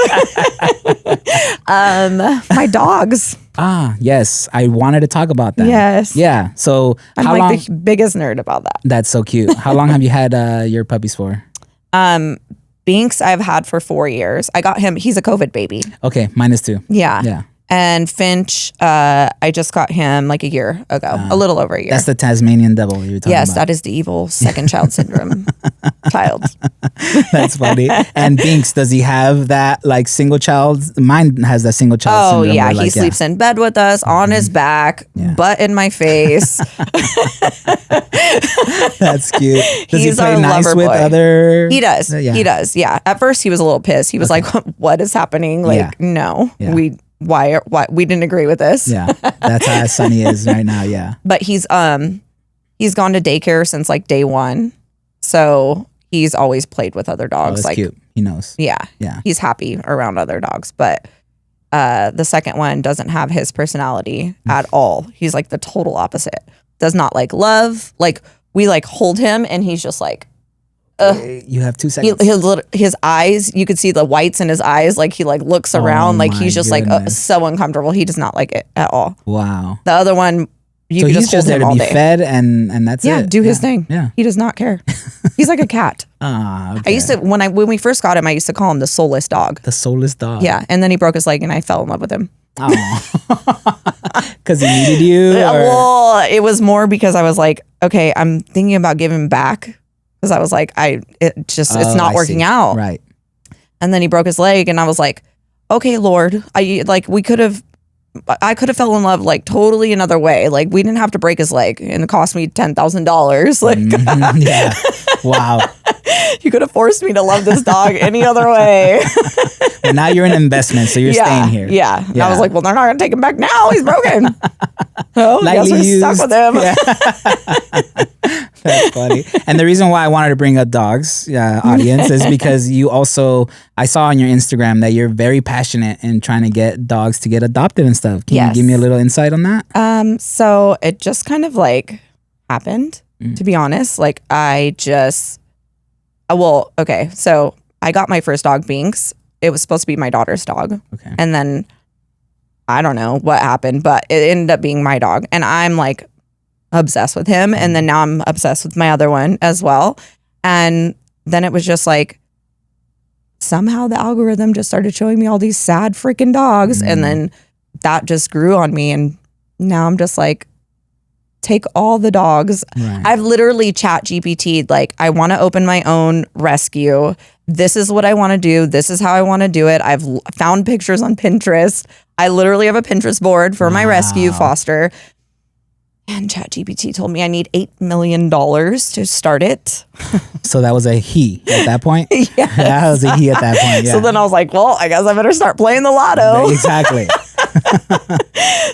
My dogs. Ah, yes. I wanted to talk about that. Yes. Yeah. So I'm how like long? The biggest nerd about that. That's so cute. How long have you had your puppies for? Binks I've had for 4 years. I got him. He's a COVID baby. Okay, mine is 2. Yeah. Yeah. And Finch, I just got him like a year ago, a little over a year. That's the Tasmanian devil you were talking about. Yes, that is the evil second child syndrome child. That's funny. And Binks, does he have that like single child? Mine has that single child syndrome. Oh yeah, where, he sleeps in bed with us, on his back, butt in my face. That's cute. Does He's he play our nice lover with boy. other? He does. Yeah. He does. Yeah. At first, he was a little pissed. He was like, "What is happening? Like, no, why we didn't agree with this." Yeah, that's how Sonny is right now. Yeah, but he's gone to daycare since like day one, so he's always played with other dogs. Oh, that's like, cute. He knows. Yeah, Yeah. he's happy around other dogs. But the second one doesn't have his personality at all. He's like the total opposite. Does not like love. Like we like hold him, and he's just like. You have 2 seconds. His eyes, you could see the whites in his eyes. Like he like looks around, like my he's just like goodness. so uncomfortable. He does not like it at all. Wow. The other one, you So can he's just hold there him to all be day. fed, and that's it. Yeah, do his thing. Yeah. He does not care. He's like a cat. Okay. I used to when we first got him, I used to call him the soulless dog. The soulless dog. Yeah, and then he broke his leg, and I fell in love with him. Because he needed you. Well, it was more because I was like, okay, I'm thinking about giving him back. Because I was like, it's not working out. Right. And then he broke his leg, and I was like, okay, Lord, I could have fell in love like totally another way. Like we didn't have to break his leg, and it cost me $10,000. Like, yeah. Wow. You could have forced me to love this dog any other way. But now you're an investment, so you're staying here. Yeah. And I was like, well, they're not going to take him back now. He's broken. Oh, I guess we're stuck with him. Yeah. That's funny. And the reason why I wanted to bring up dogs, audience, is because you also, I saw on your Instagram that you're very passionate in trying to get dogs to get adopted and stuff. Can you give me a little insight on that? So it just kind of like happened, to be honest. Like okay. So I got my first dog, Binks. It was supposed to be my daughter's dog. Okay. And then I don't know what happened, but it ended up being my dog. And I'm like obsessed with him. And then now I'm obsessed with my other one as well. And then it was just like, somehow the algorithm just started showing me all these sad freaking dogs. And then that just grew on me. And now I'm just like, take all the dogs. Right. I've literally chat GPT'd like, I want to open my own rescue. This is what I want to do. This is how I want to do it. I've found pictures on Pinterest. I literally have a Pinterest board for my rescue foster. And ChatGPT told me I need $8 million to start it. So that was a he at that point? Yeah. That was a he at that point, yeah. So then I was like, well, I guess I better start playing the lotto. Exactly.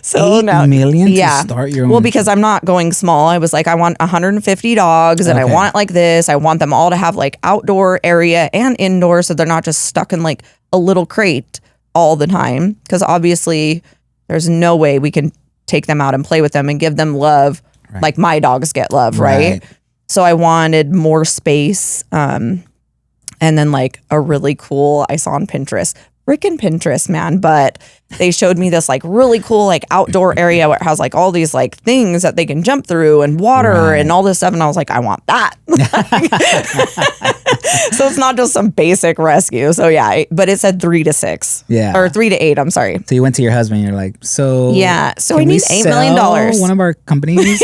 So $8 million to start your own. Well, because I'm not going small. I was like, I want 150 dogs and I want it like this. I want them all to have like outdoor area and indoor so they're not just stuck in like a little crate all the time. Because obviously there's no way we can take them out and play with them and give them love like my dogs get love, right? So I wanted more space. And then like a really cool, I saw on Pinterest, freaking Pinterest, man. But they showed me this like really cool like outdoor area where it has like all these like things that they can jump through and water and all this stuff. And I was like, I want that. So it's not just some basic rescue. So yeah, but it said 3 to 6. Yeah. Or 3 to 8, I'm sorry. So you went to your husband and you're like, so I need $8 million. One of our companies.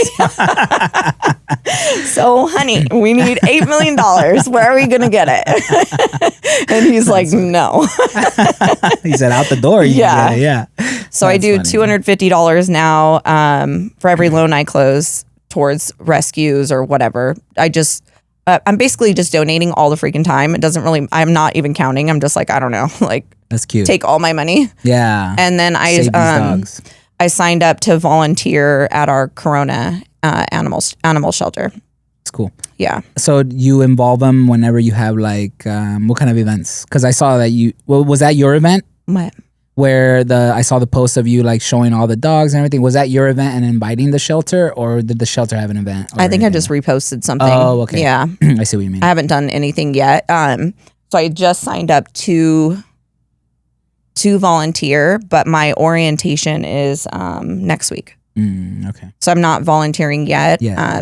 So honey, we need $8 million. Where are we gonna get it? And he's like, no. He said out the door. Yeah. So I do $250 now for every loan I close towards rescues or whatever. I'm basically just donating all the freaking time. It doesn't really, I'm not even counting. I'm just like, I don't know, like that's cute. Take all my money. Yeah. And then I signed up to volunteer at our Corona animal shelter. It's cool. Yeah. So you involve them whenever you have like, what kind of events? Because I saw that was that your event? What? Where I saw the post of you like showing all the dogs and everything. Was that your event and inviting the shelter, or did the shelter have an event? I think I just reposted something. Oh, okay. Yeah. I see what you mean. I haven't done anything yet. So I just signed up to volunteer, but my orientation is next week. Okay. So I'm not volunteering yet. Yeah.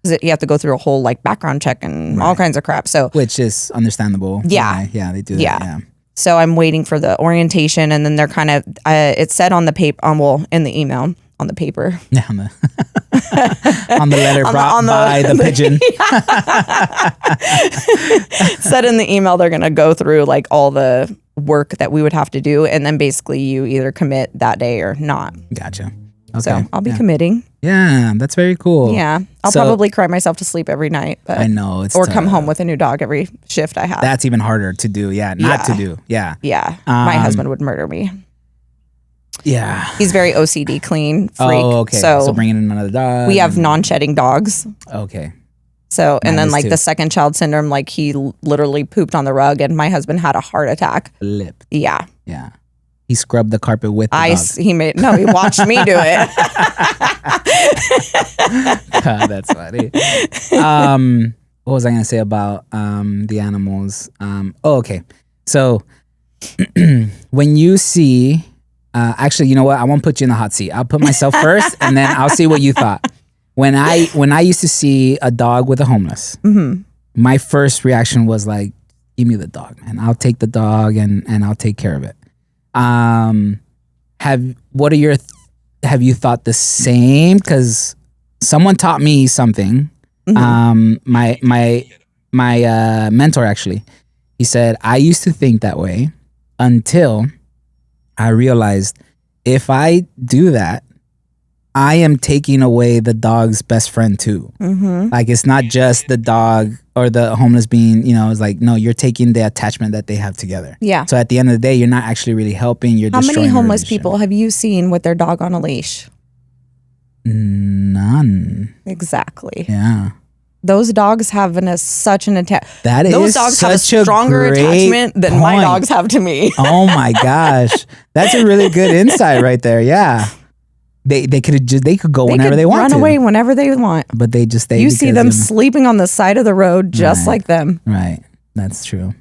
Because you have to go through a whole like background check and all kinds of crap. So which is understandable. Yeah. Yeah, they do that. Yeah. So I'm waiting for the orientation, and then they're kind of it said on the paper, in the email, on the paper. Yeah, on the letter brought by the pigeon. Said in the email they're going to go through like all the work that we would have to do, and then basically you either commit that day or not. Gotcha. Okay. So I'll be committing. Yeah, that's very cool. Yeah. I'll probably cry myself to sleep every night. But, I know. It's or come home with a new dog every shift I have. That's even harder to do. Yeah, not to do. Yeah. Yeah. My husband would murder me. Yeah. He's very OCD clean freak. Oh, okay. So bringing in another dog. We have non-shedding dogs. Okay. So, and then like the second child syndrome, like he literally pooped on the rug and my husband had a heart attack. Lip. Yeah. Yeah. He scrubbed the carpet with the dog. He watched me do it. God, that's funny. What was I going to say about the animals? Okay. So when you see, actually, you know what? I won't put you in the hot seat. I'll put myself first and then I'll see what you thought. When I used to see a dog with a homeless, my first reaction was like, give me the dog, man. I'll take the dog and I'll take care of it. Have you thought the same? Because someone taught me something. My mentor actually, he said, I used to think that way until I realized if I do that, I am taking away the dog's best friend too. Like it's not just the dog or the homeless being, it's like, no, you're taking the attachment that they have together. Yeah. So at the end of the day, you're not actually really helping. You're destroying. How many homeless people have you seen with their dog on a leash? None. Exactly. Yeah. those dogs have such an attachment. That Those is dogs have a such a stronger great attachment than my point. dogs have to me. Oh my gosh, that's a really good insight right there. Yeah, they could go whenever could they want run to, away whenever they want. but they just stay. You see because, them sleeping on the side of the road just Right. like them. right? That's true.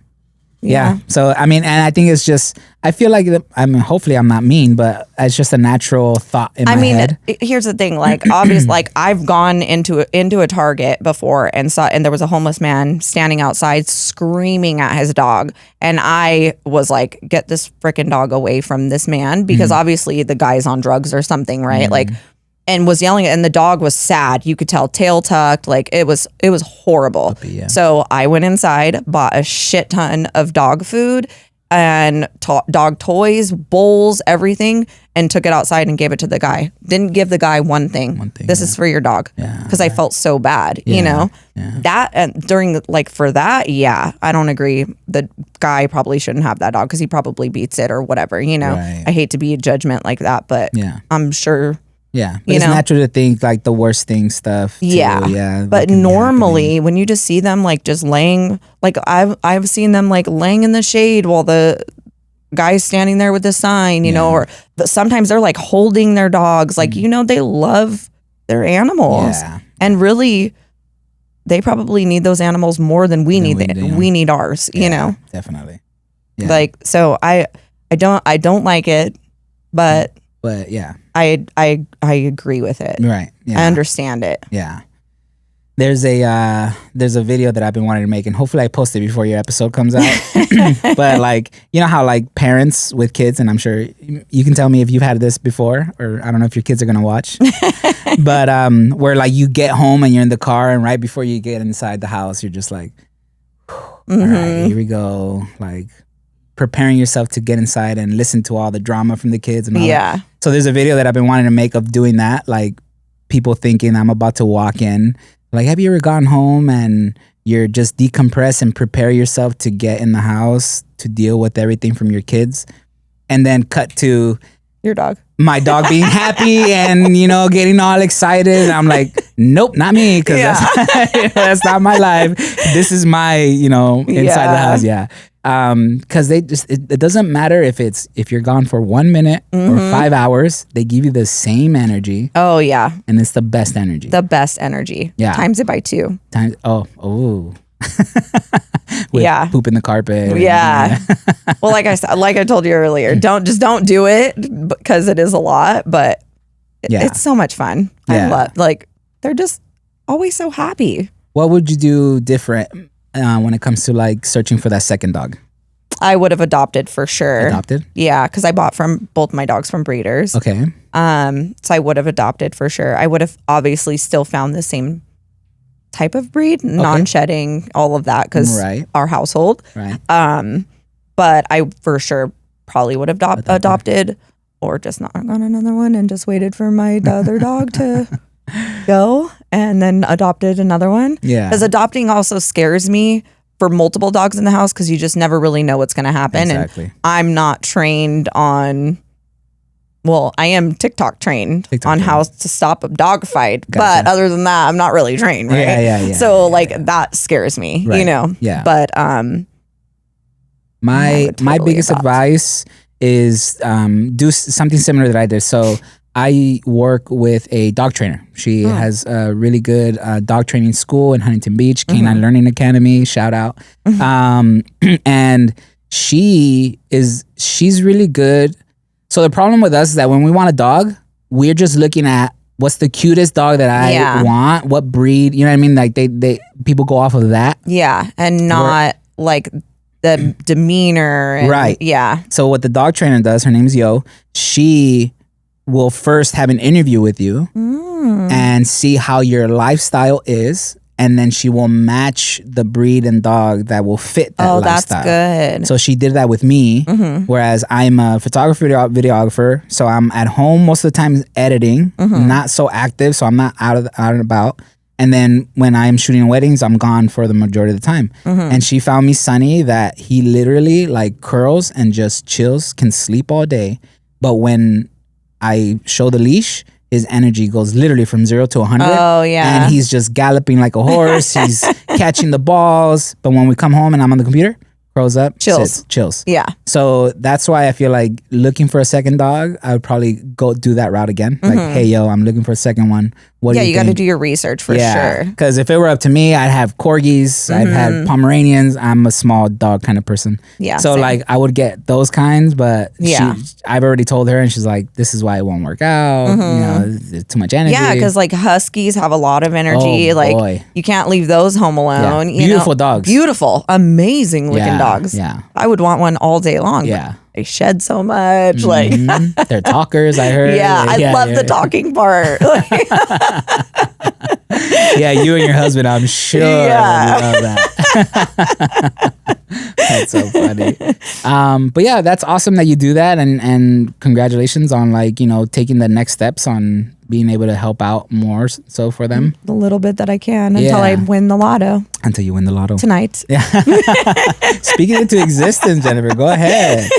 Yeah. Yeah. So I mean, and I think it's just. I feel like hopefully I'm not mean, but it's just a natural thought in my head. Here's the thing. Like, obviously, like I've gone into a Target before and there was a homeless man standing outside screaming at his dog, and I was like, "Get this freaking dog away from this man," because obviously the guy's on drugs or something, right? Like, and was yelling, and the dog was sad. You could tell, tail tucked. Like it was horrible. Puppy, yeah. So I went inside, bought a shit ton of dog food and dog toys, bowls, everything, and took it outside and gave it to the guy. Didn't give the guy one thing. This is for your dog. Yeah. Because I felt so bad, you Yeah, know? yeah. That, and during, like, for that, yeah, I don't agree. The guy probably shouldn't have that dog because he probably beats it or whatever, you know? Right. I hate to be a judgment like that, but Yeah. I'm sure. Yeah, but You it's know? natural to think like the worst thing stuff. Too. Yeah. Yeah. But that can be normally when you just see them like just laying, like I've seen them like laying in the shade while the guy's standing there with the sign, you know, or sometimes they're like holding their dogs, like, you know, they love their animals. Yeah. And really they probably need those animals more than we need we need ours, you know. Definitely. Yeah. Like, so I don't like it, but yeah. I agree with it. Right. Yeah. I understand it. Yeah. There's a video that I've been wanting to make, and hopefully I post it before your episode comes out. But like, you know how like parents with kids, and I'm sure you can tell me if you've had this before, or I don't know if your kids are gonna watch. But where like you get home and you're in the car, and right before you get inside the house, you're just like, all right, here we go, like preparing yourself to get inside and listen to all the drama from the kids and all Yeah. that. So there's a video that I've been wanting to make of doing that, like people thinking I'm about to walk in. Like, have you ever gone home and you're just decompress and prepare yourself to get in the house to deal with everything from your kids? And then cut to Your dog. my dog being happy and, you know, getting all excited. And I'm like, nope, not me, because that's not my life. This is my, you know, inside the house. Yeah. Because they just, it doesn't matter if you're gone for 1 minute or 5 hours, they give you the same energy. Oh yeah. And it's the best energy. The best energy. Yeah. Times it by 2. Oh. With Yeah. poop in the carpet. Yeah. Well, like I told you earlier, don't do it because it is a lot, but it's so much fun. Yeah. I love, like, they're just always so happy. What would you do different when it comes to like searching for that second dog? I would have adopted for sure. Adopted? Yeah, because I bought from both my dogs from breeders. Okay. So I would have adopted for sure. I would have obviously still found the same type of breed, non-shedding, all of that, because our household. Right. But I for sure probably would have adopted, or just not gone another one and just waited for my other dog to go and then adopted another one. Yeah. Because adopting also scares me for multiple dogs in the house because you just never really know what's going to happen. Exactly. And I'm not trained on. Well, I am TikTok trained on how to stop a dog fight. Gotcha. But other than that, I'm not really trained, right? Yeah. So that scares me, Right. you know? Yeah. But my totally biggest adopt. advice is do something similar that I did. So I work with a dog trainer. She has a really good dog training school in Huntington Beach, Canine Learning Academy, shout out. And she's really good. So the problem with us is that when we want a dog, we're just looking at what's the cutest dog that I want, what breed, you know what I mean? Like they people go off of that. yeah, and not like the demeanor. And, Right. Yeah. So what the dog trainer does, her name's Yo, she will first have an interview with you and see how your lifestyle is. And then she will match the breed and dog that will fit that lifestyle. That's good. So she did that with me, whereas I'm a photographer, videographer. So I'm at home most of the time editing, not so active. So I'm not out and about. And then when I'm shooting weddings, I'm gone for the majority of the time. And she found me Sunny that he literally like curls and just chills, can sleep all day. But when I show the leash, his energy goes literally from 0 to 100. Oh, yeah. And he's just galloping like a horse. He's catching the balls. But when we come home and I'm on the computer, curls up, Chills. sits, chills. Yeah. So that's why I feel like looking for a second dog, I would probably go do that route again. Like, hey, yo, I'm looking for a second one. What do you got to think? do your research for sure. Because if it were up to me, I'd have corgis, I'd have Pomeranians. I'm a small dog kind of person. Yeah. So same. like I would get those kinds, but Yeah. I've already told her, and she's like, "This is why it won't work out. You know, there's too much energy." Yeah, because like huskies have a lot of energy. Oh, like boy. you can't leave those home alone. Yeah. You Beautiful know? dogs. Beautiful, amazing looking Yeah, dogs. yeah. I would want one all day long. Yeah. They shed so much. Like, Mhm. They're talkers, I heard. yeah, Like, I love the talking part. Like, Yeah, you and your husband, I'm sure, Yeah. love that. That's so funny. But yeah, that's awesome that you do that, and congratulations on like, you know, taking the next steps on being able to help out more so for them the little bit that I can until I Yeah. win the lotto until you win the lotto. tonight. Yeah. Speaking into existence, Jennifer, go ahead.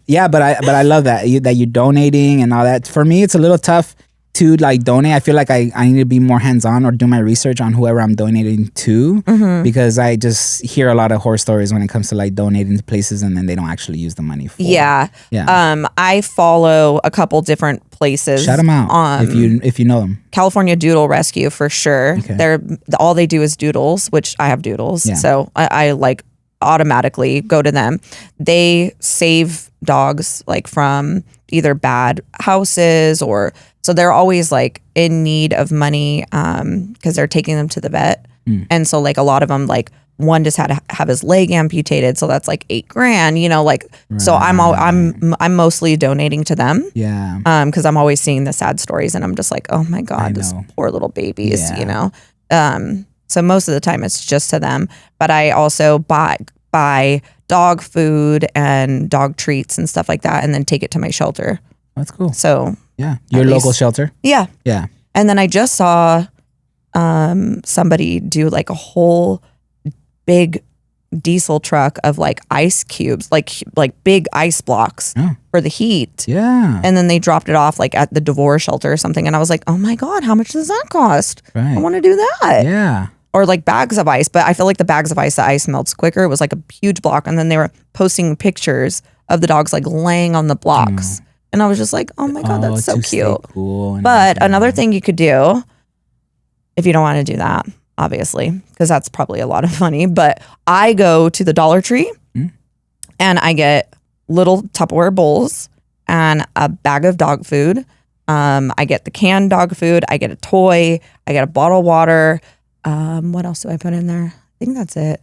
Yeah, but I love that you're donating and all that. For me, it's a little tough to like donate. I feel like I need to be more hands-on or do my research on whoever I'm donating to, because I just hear a lot of horror stories when it comes to like donating to places and then they don't actually use the money for. Yeah. I follow a couple different places. Shout them out if you know them. California Doodle Rescue for sure. Okay. They're all they do is doodles, which I have doodles. Yeah. So I like automatically go to them. They save dogs like from either bad houses or so they're always like in need of money because they're taking them to the vet. And so like a lot of them, like one just had to have his leg amputated, so that's like $8,000, you know, like so I'm mostly donating to them. Yeah. Because I'm always seeing the sad stories and I'm just like, oh my God, these poor little babies, Yeah. you know? So most of the time it's just to them. But I also buy dog food and dog treats and stuff like that and then take it to my shelter. That's cool. So Yeah. Your local shelter? yeah. Yeah. And then I just saw somebody do like a whole big diesel truck of like ice cubes, like big ice blocks for the heat. Yeah. And then they dropped it off like at the divorce shelter or something. And I was like, oh my God, how much does that cost? Right. I want to do that. Yeah. Or like bags of ice. But I feel like the bags of ice, the ice melts quicker. It was like a huge block. And then they were posting pictures of the dogs like laying on the blocks. And I was just like, oh my God, that's so to stay cute. Cool and But everything. another thing you could do, if you don't want to do that, obviously, because that's probably a lot of money, but I go to the Dollar Tree and I get little Tupperware bowls and a bag of dog food. I get the canned dog food. I get a toy. I get a bottle of water. What else do I put in there? I think that's it.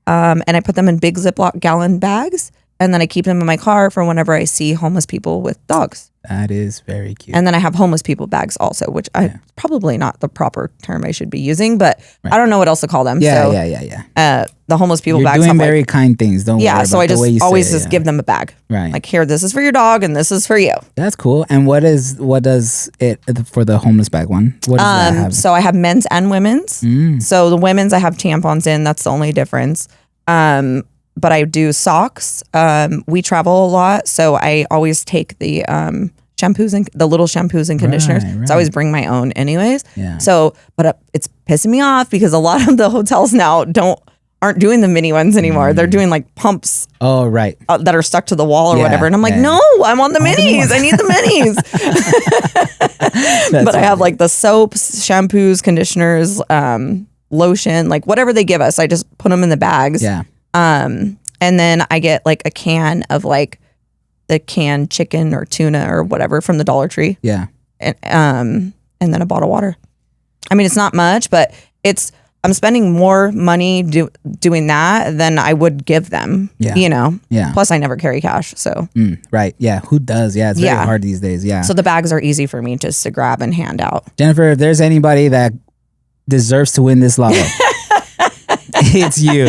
And I put them in big Ziploc gallon bags. And then I keep them in my car for whenever I see homeless people with dogs. That is very cute. And then I have homeless people bags also, which I probably not the proper term I should be using, but I don't know what else to call them. Yeah, so, yeah. The homeless people You're bags. doing have very like, kind things. Don't worry about so I the way you just always say it, just give them a bag. Right. Like, here, this is for your dog and this is for you. That's cool. And what does it for the homeless bag one? What does that have? So I have men's and women's. So the women's I have tampons in. That's the only difference. But I do socks. We travel a lot, so I always take the shampoos and the little shampoos and conditioners. Right. So I always bring my own, anyways. Yeah. So, but it's pissing me off because a lot of the hotels now aren't doing the mini ones anymore. They're doing like pumps Oh, right. that are stuck to the wall or Yeah, whatever. And I'm like, yeah. no, I want the minis. I need the minis. But I have like the soaps, shampoos, conditioners, lotion, like whatever they give us. I just put them in the bags. Yeah. And then I get like a can of like the canned chicken or tuna or whatever from the Dollar Tree. Yeah. And then a bottle of water. I mean, it's not much, but I'm spending more money doing that than I would give them. Yeah. You know? Yeah. Plus I never carry cash. So Right. Yeah. Who does? Yeah. It's very Yeah. hard these days. Yeah. so the bags are easy for me just to grab and hand out. Jennifer, if there's anybody that deserves to win this lotto, it's you.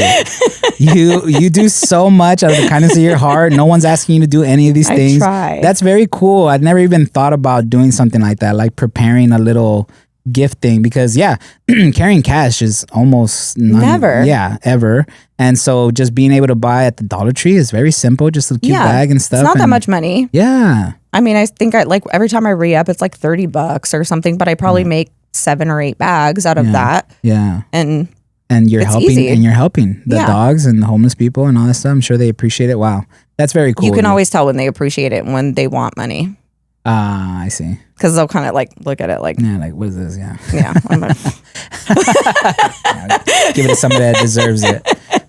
You do so much out of the kindness of your heart. No one's asking you to do any of these things. try. That's very cool. I'd never even thought about doing something like that, like preparing a little gift thing because carrying cash is almost Never. Ever. And so just being able to buy at the Dollar Tree is very simple, just a cute bag and stuff. It's not that much money. Yeah. I mean, I think every time I re-up, it's like $30 or something, but I probably make 7 or 8 bags out of that. Yeah. And you're helping easy. and you're helping the dogs and the homeless people and all that stuff. I'm sure they appreciate it. Wow. That's very cool. You can always tell when they appreciate it and when they want money. I see. Because they'll kind of like look at it like, like, what is this? Yeah. Yeah. I'm like, give it to somebody that deserves it.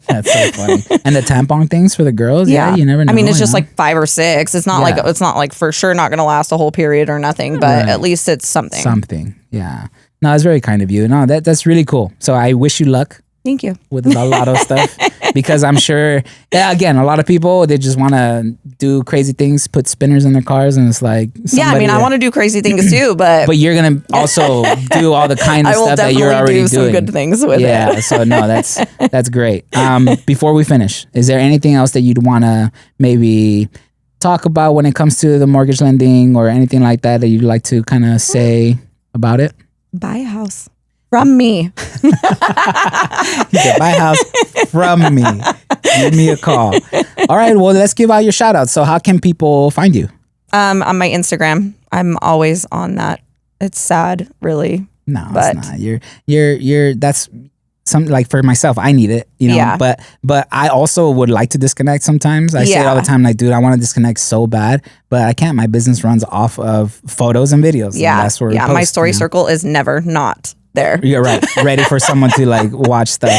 That's so funny. And the tampon things for the girls, you never know. I mean, it's just like 5 or 6. It's not like for sure not going to last a whole period or nothing, but at least it's something. Something. Yeah. No, it's very kind of you. No, that's really cool. So I wish you luck. Thank you. With the lotto stuff. Because I'm sure, again, a lot of people, they just want to do crazy things, put spinners in their cars, and it's like... I mean, I want to do crazy things too, but... But you're going to also do all the kind of stuff that you're already doing. I will definitely do some good things with it. Yeah, so no, that's great. Before we finish, is there anything else that you'd want to maybe talk about when it comes to the mortgage lending or anything like that you'd like to kind of say about it? Buy a house. From me. You can buy a house from me. Give me a call. All right, well, let's give out your shout outs. So how can people find you? On my Instagram. I'm always on that. It's sad, really. No, it's not. You're that's something like for myself, I need it, but I also would like to disconnect sometimes. I say it all the time, like, dude, I want to disconnect so bad, but I can't. My business runs off of photos and videos. Yeah. And that's where we post, my story circle is never not there. You're right. Ready for someone to like watch stuff.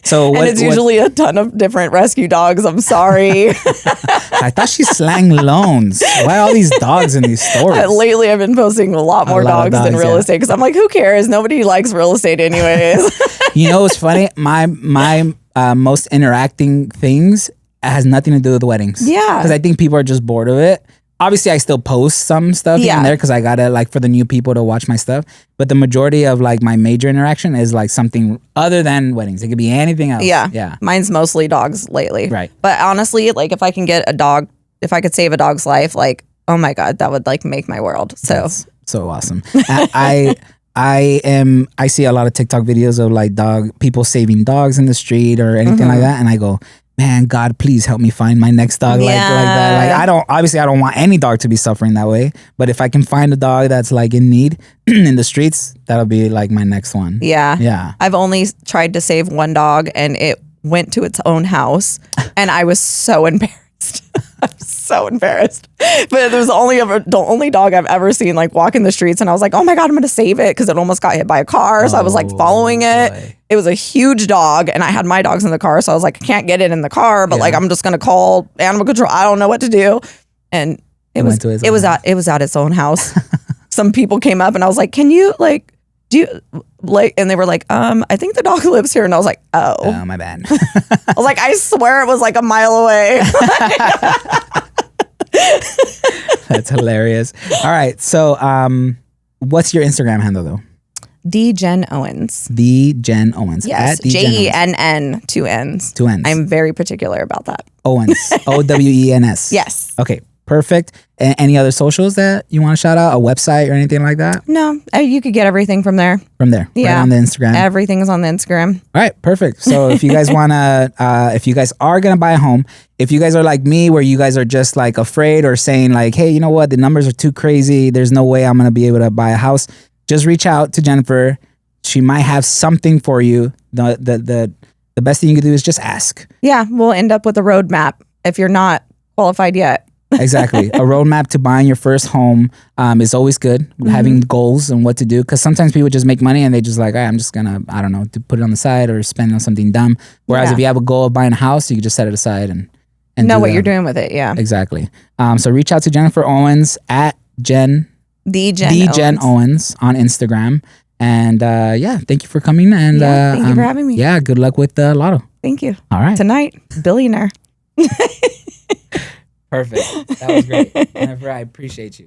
So what, and it's usually a ton of different rescue dogs. I'm sorry. I thought she slang loans. Why all these dogs in these stories? Lately, I've been posting a lot more dogs than real estate because I'm like, who cares? Nobody likes real estate anyways. You know what's funny? My most interacting things has nothing to do with weddings. Yeah. Because I think people are just bored of it. Obviously, I still post some stuff in there because I gotta like for the new people to watch my stuff. But the majority of like my major interaction is like something other than weddings. It could be anything else. Yeah. Mine's mostly dogs lately. Right. But honestly, like if I can get a dog, if I could save a dog's life, like, oh my God, that would like make my world. So that's so awesome. I see a lot of TikTok videos of like people saving dogs in the street or anything like that, and I go, man, God, please help me find my next dog like that. Like I don't want any dog to be suffering that way. But if I can find a dog that's like in need in the streets, that'll be like my next one. Yeah. Yeah. I've only tried to save one dog and it went to its own house and I was so embarrassed. I'm so embarrassed. But it was the only dog I've ever seen like walk in the streets and I was like, oh my God, I'm going to save it because it almost got hit by a car. So I was like following it. Boy. It was a huge dog and I had my dogs in the car. So I was like, I can't get it in the car, but like, I'm just going to call animal control. I don't know what to do. And it was at its own house. Some people came up and I was like, can you like, do you like, and they were like, I think the dog lives here. And I was like, oh my bad. I was like, I swear it was like a mile away. That's hilarious. All right. So, what's your Instagram handle though? The Jen Owens. The Jen Owens. Yes. JENN, 2 N's. 2 N's. I'm very particular about that. Owens. Owens. Yes. Okay. Perfect. Any other socials that you want to shout out? A website or anything like that? No, you could get everything from there. From there, yeah, right on the Instagram. Everything is on the Instagram. All right, perfect. So if you guys wanna, if you guys are gonna buy a home, if you guys are like me, where you guys are just like afraid or saying like, hey, you know what, the numbers are too crazy. There's no way I'm gonna be able to buy a house. Just reach out to Jennifer. She might have something for you. The best thing you can do is just ask. Yeah, we'll end up with a roadmap if you're not qualified yet. Exactly. A roadmap to buying your first home is always good. Having goals and what to do. Because sometimes people just make money and they just like, all right, I'm just going to, I don't know, to put it on the side or spend on something dumb. Whereas if you have a goal of buying a house, you can just set it aside and know what you're doing with it. Yeah. Exactly. So reach out to Jennifer Owens at The Jen Owens on Instagram. And thank you for coming. And thank you for having me. Yeah, good luck with the lotto. Thank you. All right. Tonight, billionaire. Perfect. That was great. Jennifer, I appreciate you.